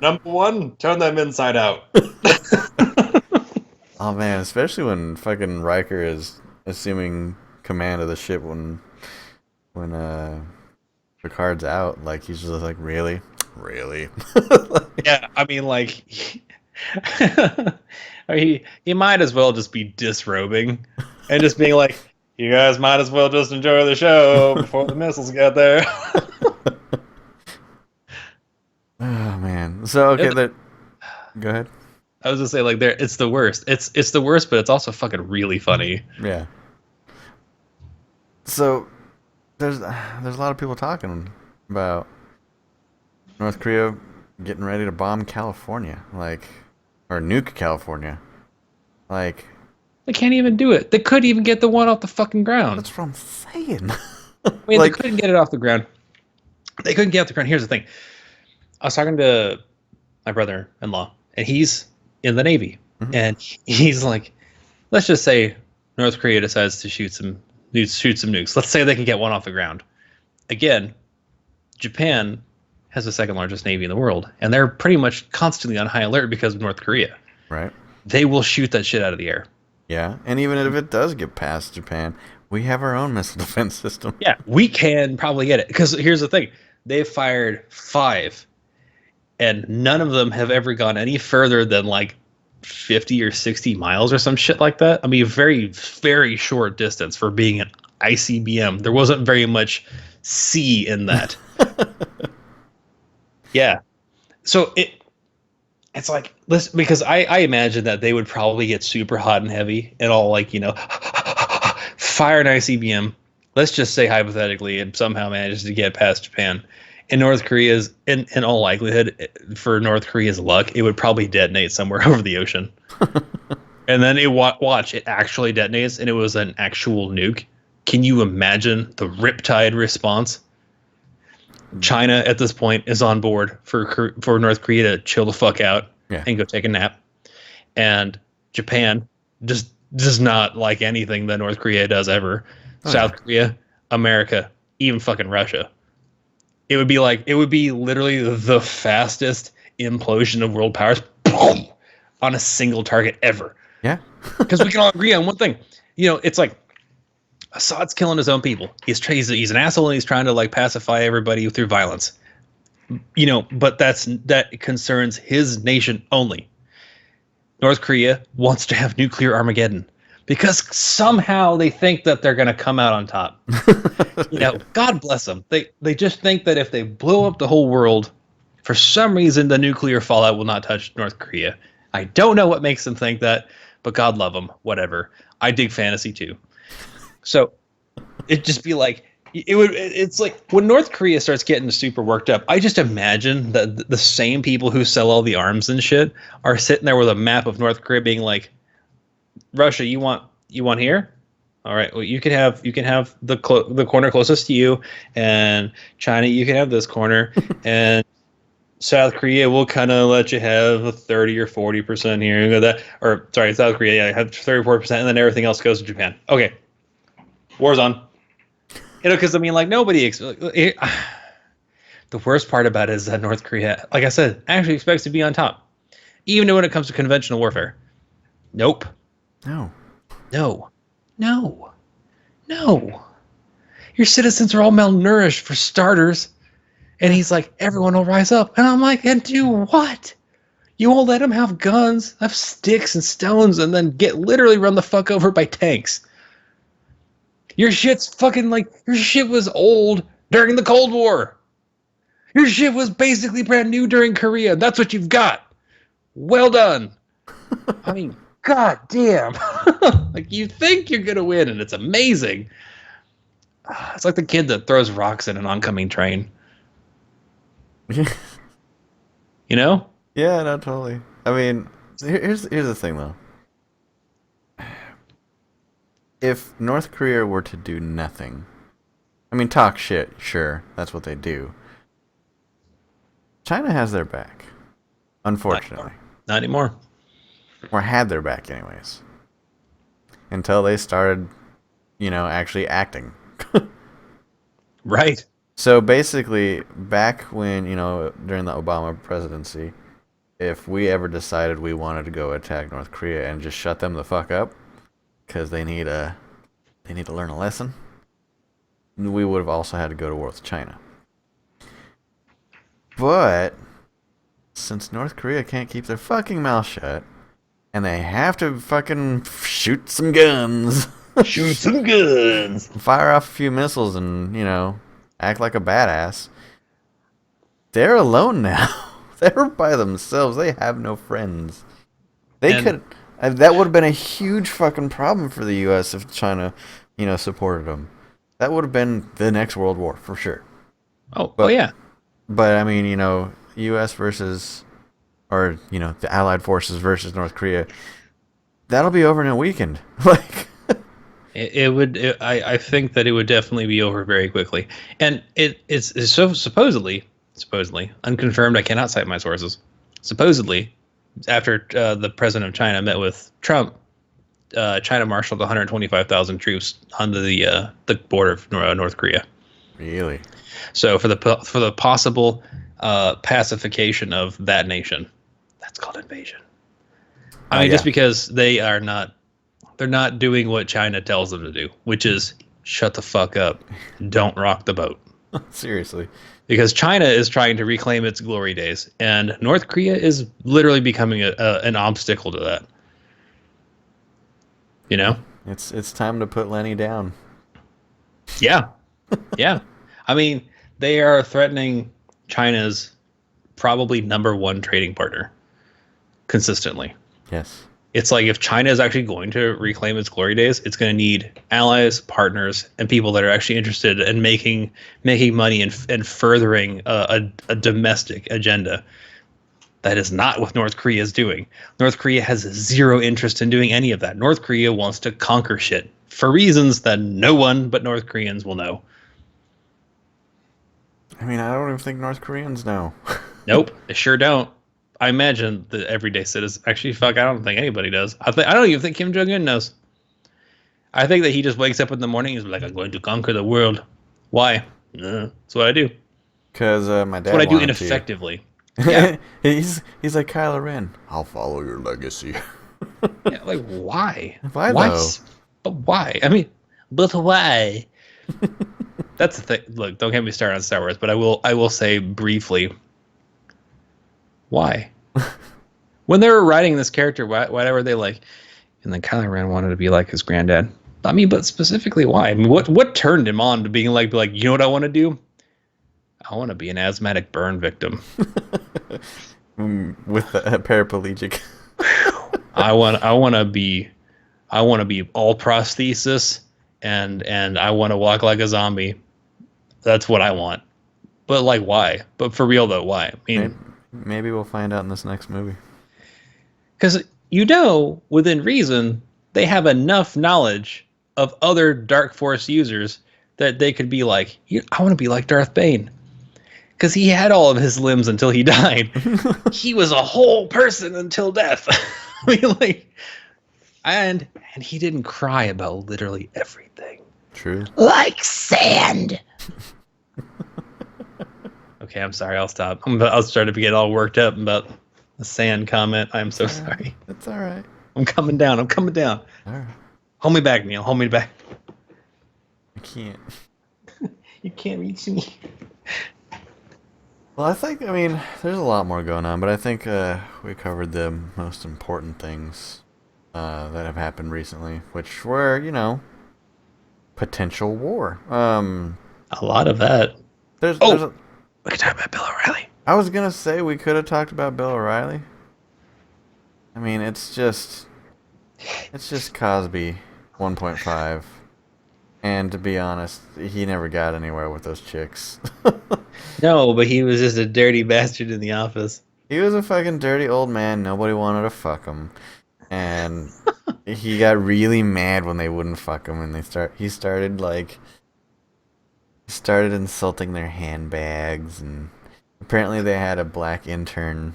number 1, turn them inside out. Oh man, especially when fucking Riker is assuming command of the ship when Picard's out, like he's just like, really? Yeah, I mean, like, he might as well just be disrobing and just being like, you guys might as well just enjoy the show before the missiles get there. Oh man. So okay, go ahead. I was gonna say, like, it's the worst. It's the worst, but it's also fucking really funny. Yeah. So there's a lot of people talking about North Korea getting ready to bomb California, like, or nuke California. Like, They can't even do it. They couldn't even get the one off the fucking ground. that's what I'm saying. I mean, like, they couldn't get it off the ground. They couldn't get off the ground. Here's the thing. I was talking to my brother-in-law, and he's in the Navy. Mhm. And he's like, let's just say North Korea decides to shoot some nukes. Let's say they can get one off the ground. Again, Japan has the second largest navy in the world, and they're pretty much constantly on high alert because of North Korea. right? They will shoot that shit out of the air. Yeah, and even if it does get past Japan, we have our own missile defense system. Yeah, we can probably get it. Because here's the thing. They've fired 5, and none of them have ever gone any further than like 50 or 60 miles or some shit like that. I mean, very, very short distance for being an ICBM. There wasn't very much sea in that. Yeah. So it's like, listen, because I imagine that they would probably get super hot and heavy and all, like, fire an ICBM. Let's just say hypothetically, and somehow manages to get past Japan. In North Korea's, in all likelihood, for North Korea's luck, it would probably detonate somewhere over the ocean. And then it actually detonates, and it was an actual nuke. Can you imagine the riptide response? China at this point is on board for North Korea to chill the fuck out and go take a nap, and Japan just does not like anything that North Korea does ever. South Korea, America, even fucking Russia. It would be literally the fastest implosion of world powers on a single target ever. Yeah, because we can all agree on one thing. It's like, Assad's killing his own people. He's an asshole, and he's trying to, like, pacify everybody through violence. But that concerns his nation only. North Korea wants to have nuclear Armageddon because somehow they think that they're going to come out on top. God bless them. They just think that if they blow up the whole world, for some reason the nuclear fallout will not touch North Korea. I don't know what makes them think that, but God love them. Whatever. I dig fantasy too. So it'd just be like, it's like when North Korea starts getting super worked up, I just imagine that the same people who sell all the arms and shit are sitting there with a map of North Korea being like, Russia, you want here? All right, well, you can have the corner closest to you, and China, you can have this corner, and South Korea will kind of let you have a 30 or 40% here. South Korea, have 34%, and then everything else goes to Japan. Okay. War's on. Because, I mean, like, nobody... the worst part about it is that North Korea, like I said, actually expects to be on top. Even when it comes to conventional warfare. Nope. No. Your citizens are all malnourished, for starters. And he's like, everyone will rise up. And I'm like, and do what? You won't let them have guns, have sticks and stones, and then get literally run the fuck over by tanks. Your shit's fucking like, your shit was old during the Cold War. Your shit was basically brand new during Korea. That's what you've got. Well done. I mean, god damn. Like, you think you're going to win, and it's amazing. It's like the kid that throws rocks in an oncoming train. Yeah, No, totally. I mean, here's the thing, though. If North Korea were to do nothing, I mean, talk shit, sure, that's what they do. China has their back, unfortunately. Not anymore. Or had their back, anyways. Until they started, actually acting. Right. So basically, back when, during the Obama presidency, if we ever decided we wanted to go attack North Korea and just shut them the fuck up because they need to learn a lesson, we would have also had to go to war with China. But since North Korea can't keep their fucking mouth shut and they have to fucking shoot some guns, Shoot some guns. fire off a few missiles and, act like a badass, they're alone now. They're by themselves. They have no friends. They And- could. That would have been a huge fucking problem for the U.S. if China, supported them. That would have been the next World War for sure. Oh, But- yeah. But I mean, U.S. versus, or the Allied forces versus North Korea. That'll be over in a weekend. Like, It would. I think that it would definitely be over very quickly. And it's so supposedly unconfirmed. I cannot cite my sources. Supposedly, after the president of China met with Trump, China marshaled 125,000 troops onto the border of North Korea. really? So for the possible pacification of that nation, that's called invasion. I mean, just Yeah. because they're not doing what China tells them to do, which is shut the fuck up, don't rock the boat. Seriously. Because China is trying to reclaim its glory days, and North Korea is literally becoming an obstacle to that. You know? It's time to put Lenny down. Yeah. Yeah. I mean, they are threatening China's probably number one trading partner consistently. Yes. It's like if China is actually going to reclaim its glory days, it's going to need allies, partners, and people that are actually interested in making money and furthering a domestic agenda. That is not what North Korea is doing. North Korea has zero interest in doing any of that. North Korea wants to conquer shit for reasons that no one but North Koreans will know. I mean, I don't even think North Koreans know. Nope, they sure don't. I imagine the everyday citizen. Actually, fuck, I don't think anybody does. I don't even think Kim Jong Un knows. I think that he just wakes up in the morning and is like, "I'm going to conquer the world." Why? That's what I do. Because my dad That's what I do wanted to. ineffectively. Yeah. he's like Kylo Ren. I'll follow your legacy. Yeah, like why? Why though? But why? I mean, but why? That's the thing. Look, don't get me started on Star Wars, but I will say briefly. Why? When they were writing this character, why were they like? And then Kylo Ren wanted to be like his granddad. I mean, but specifically, why? I mean, what turned him on to being like, you know what I want to do? I want to be an asthmatic burn victim. With a paraplegic. I want to be all prosthesis and I want to walk like a zombie. That's what I want. But like, why? But for real though, why? I mean, Maybe we'll find out in this next movie. because within reason, they have enough knowledge of other Dark Force users that they could be like, I want to be like Darth Bane. Because he had all of his limbs until he died. He was a whole person until death. I mean, like, and he didn't cry about literally everything. True. Like sand. Okay, I'm sorry. I'll stop. I'll start to get all worked up about the sand comment. I'm so sorry. It's all right. I'm coming down. All right. Hold me back, Neil. Hold me back. I can't. You can't reach me. Well, I mean, there's a lot more going on, but I think we covered the most important things that have happened recently, which were, potential war. A lot of that. There's We could talk about Bill O'Reilly. I was gonna say we could have talked about Bill O'Reilly. I mean, it's just Cosby 1.5. And to be honest, he never got anywhere with those chicks. No, but he was just a dirty bastard in the office. He was a fucking dirty old man. Nobody wanted to fuck him. And he got really mad when they wouldn't fuck him, and he started insulting their handbags, and apparently they had a black intern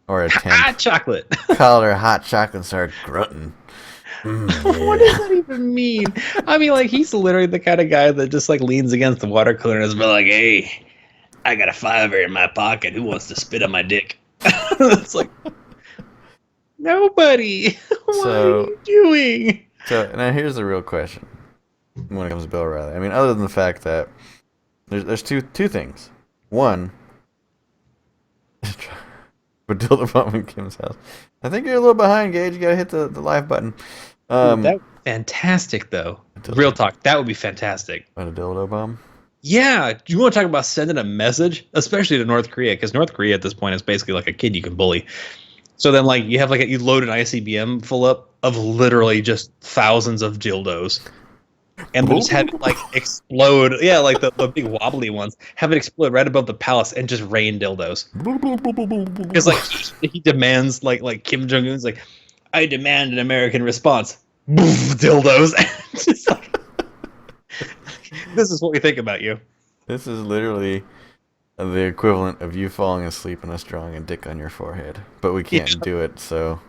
or a temp Hot chocolate. called her hot chocolate and started grunting. What does that even mean? I mean, like, he's literally the kind of guy that just like leans against the water cooler and is like, "Hey, I got a fiver in my pocket. Who wants to spit on my dick?" It's like, nobody. What are So, you doing? so now here's the real question when it comes to Bill O'Reilly. I mean, other than the fact that there's two things. One, but dildo bomb in Kim's house. I think you're a little behind, Gage. You gotta hit the live button. Dude, that would be fantastic, though. Real talk, that would be fantastic. What, a dildo bomb? Yeah, you want to talk about sending a message, especially to North Korea, because North Korea at this point is basically like a kid you can bully. So then, like, you have like you load an ICBM full up of literally just thousands of dildos, and just have it like explode. Yeah, like the big wobbly ones, have it explode right above the palace and just rain dildos. Because like he demands like Kim Jong Un's like, I demand an American response. Boof, dildos. Just like, this is what we think about you. This is literally the equivalent of you falling asleep and us drawing a dick on your forehead. But we can't do it, so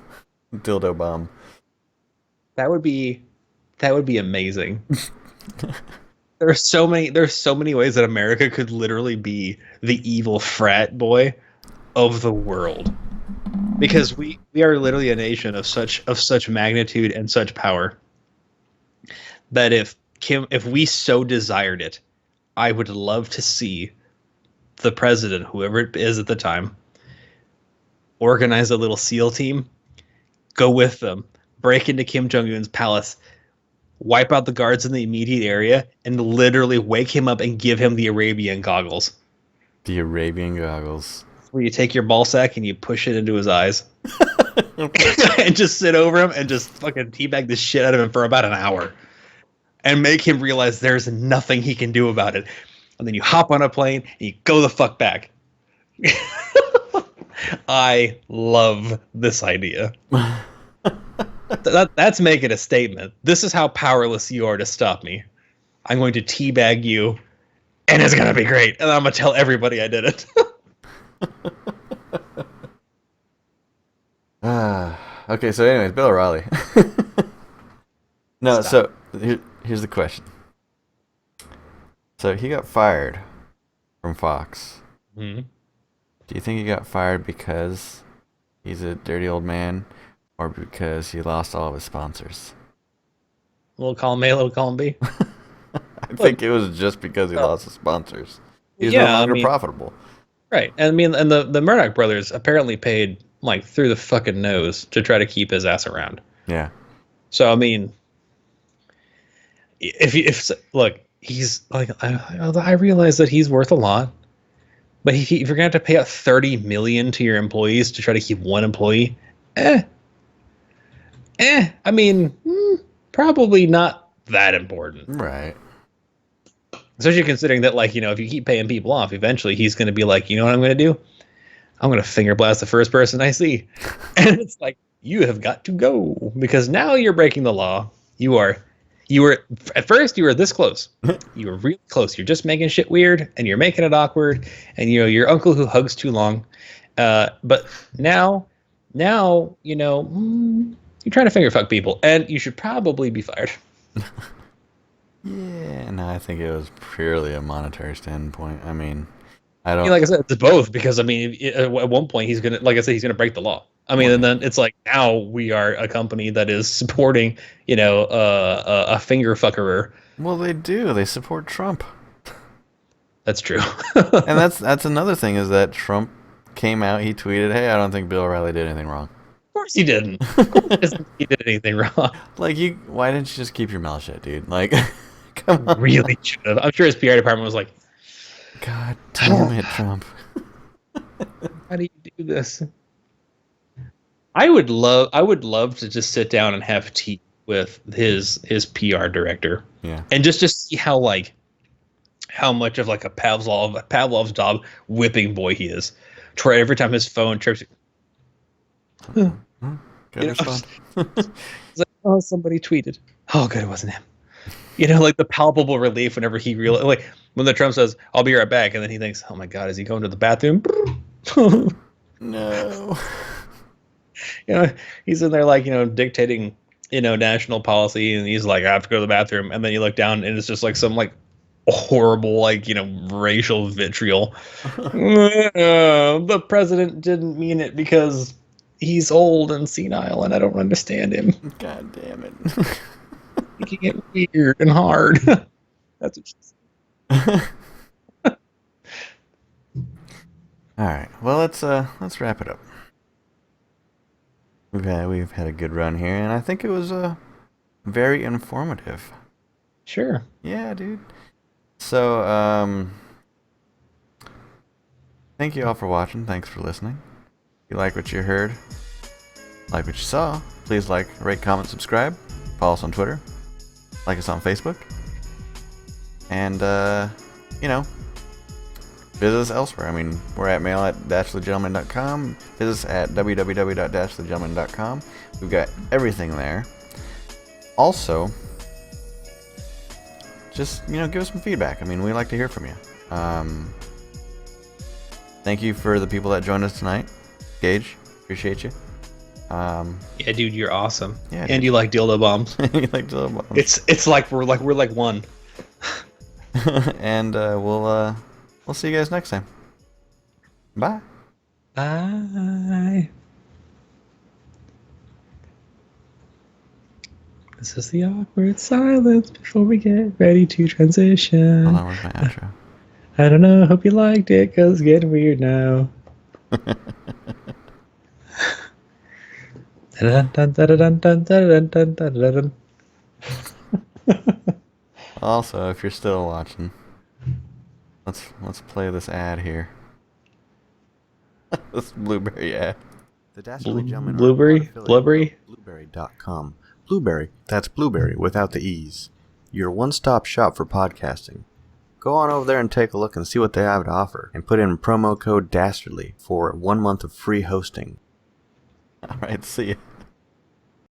dildo bomb. That would be amazing. There's so many ways that America could literally be the evil frat boy of the world. Because we are literally a nation of such magnitude and such power that if we so desired it, I would love to see the president, whoever it is at the time, organize a little SEAL team, go with them, break into Kim Jong-un's palace, wipe out the guards in the immediate area, and literally wake him up and give him the Arabian goggles. The Arabian goggles. Where you take your ball sack and you push it into his eyes. And just sit over him and just fucking teabag the shit out of him for about an hour. And make him realize there's nothing he can do about it. And then you hop on a plane and you go the fuck back. I love this idea. That's making a statement. This is how powerless you are to stop me. I'm going to teabag you, and it's going to be great. And I'm going to tell everybody I did it. Okay, so anyways, Bill O'Reilly. No, Stop. so here's the question. So he got fired from Fox. Mm-hmm. Do you think he got fired because he's a dirty old man, or because he lost all of his sponsors? Little column A, little column B. I think it was just because he lost his sponsors. He's Yeah, no I longer mean- profitable. Right. And I mean, and the Murdoch brothers apparently paid like through the fucking nose to try to keep his ass around. Yeah. So I mean, if look, he's like, I realize that he's worth a lot, but if you're gonna have to pay out $30 million to your employees to try to keep one employee, I mean, probably not that important. Right. Especially considering that, like, you know, if you keep paying people off, eventually he's going to be like, you know what I'm going to do? I'm going to finger blast the first person I see. And it's like, you have got to go because now you're breaking the law. You were at first you were this close. You were really close. You're just making shit weird and you're making it awkward. And, you know, your uncle who hugs too long. But now, you know, you're trying to finger fuck people and you should probably be fired. Yeah, no, I think it was purely a monetary standpoint. I mean, I I don't. mean, like I said, it's both because I mean, at one point he's gonna, like I said, he's gonna break the law. I mean, and then it's like now we are a company that is supporting, you know, a finger fuckerer. Well, they do. They support Trump, That's true. and that's another thing is that Trump came out. He tweeted, "Hey, I don't think Bill O'Reilly did anything wrong." Of course he didn't. Of course he did anything wrong. Like why didn't you just keep your mouth shut, dude? Like, come on. Really should have. I'm sure his PR department was like, God damn it, Trump. "How do you do this?" I would love to just sit down and have tea with his PR director. Yeah. And just see how much of like a Pavlov's dog whipping boy he is. To where every time his phone trips, Good You know, response. it's like, oh, somebody tweeted. Oh, good, it wasn't him. You know, like the palpable relief whenever he realized, like when the Trump says, "I'll be right back," and then he thinks, "Oh my God, is he going to the bathroom?" No. You know, he's in there like, you know, dictating national policy, and he's like, I have to go to the bathroom, and then you look down and it's just like some like horrible like racial vitriol. The president didn't mean it because he's old and senile and I don't understand him. God damn it. Making it weird and hard. That's what she said. All right. Well, let's wrap it up. We've had a good run here, and I think it was very informative. Sure. Yeah, dude. So, thank you all for watching. Thanks for listening. If you like what you heard, like what you saw, please like, rate, comment, subscribe. Follow us on Twitter. Like us on Facebook. And, visit us elsewhere. I mean, we're at mail@dashthegentleman.com. Visit us at www.dashthegentleman.com. We've got everything there. Also, just, give us some feedback. I mean, we like to hear from you. Thank you for the people that joined us tonight. Gage, appreciate you. Yeah, dude, you're awesome. Yeah, and dude. you like dildo bombs. You like dildo bombs. It's like we're like one. And we'll see you guys next time. Bye. Bye. This is the awkward silence before we get ready to transition. Hold on, where's my outro? I don't know. Hope you liked it, because it's getting weird now. Also, if you're still watching, let's play this ad here. This Blueberry ad. The Dastardly Gentlemen Blueberry? Blueberry? Blueberry.com. Blueberry. That's Blueberry without the E's. Your one-stop shop for podcasting. Go on over there and take a look and see what they have to offer. And put in promo code DASTARDLY for 1 month of free hosting. Alright, see ya.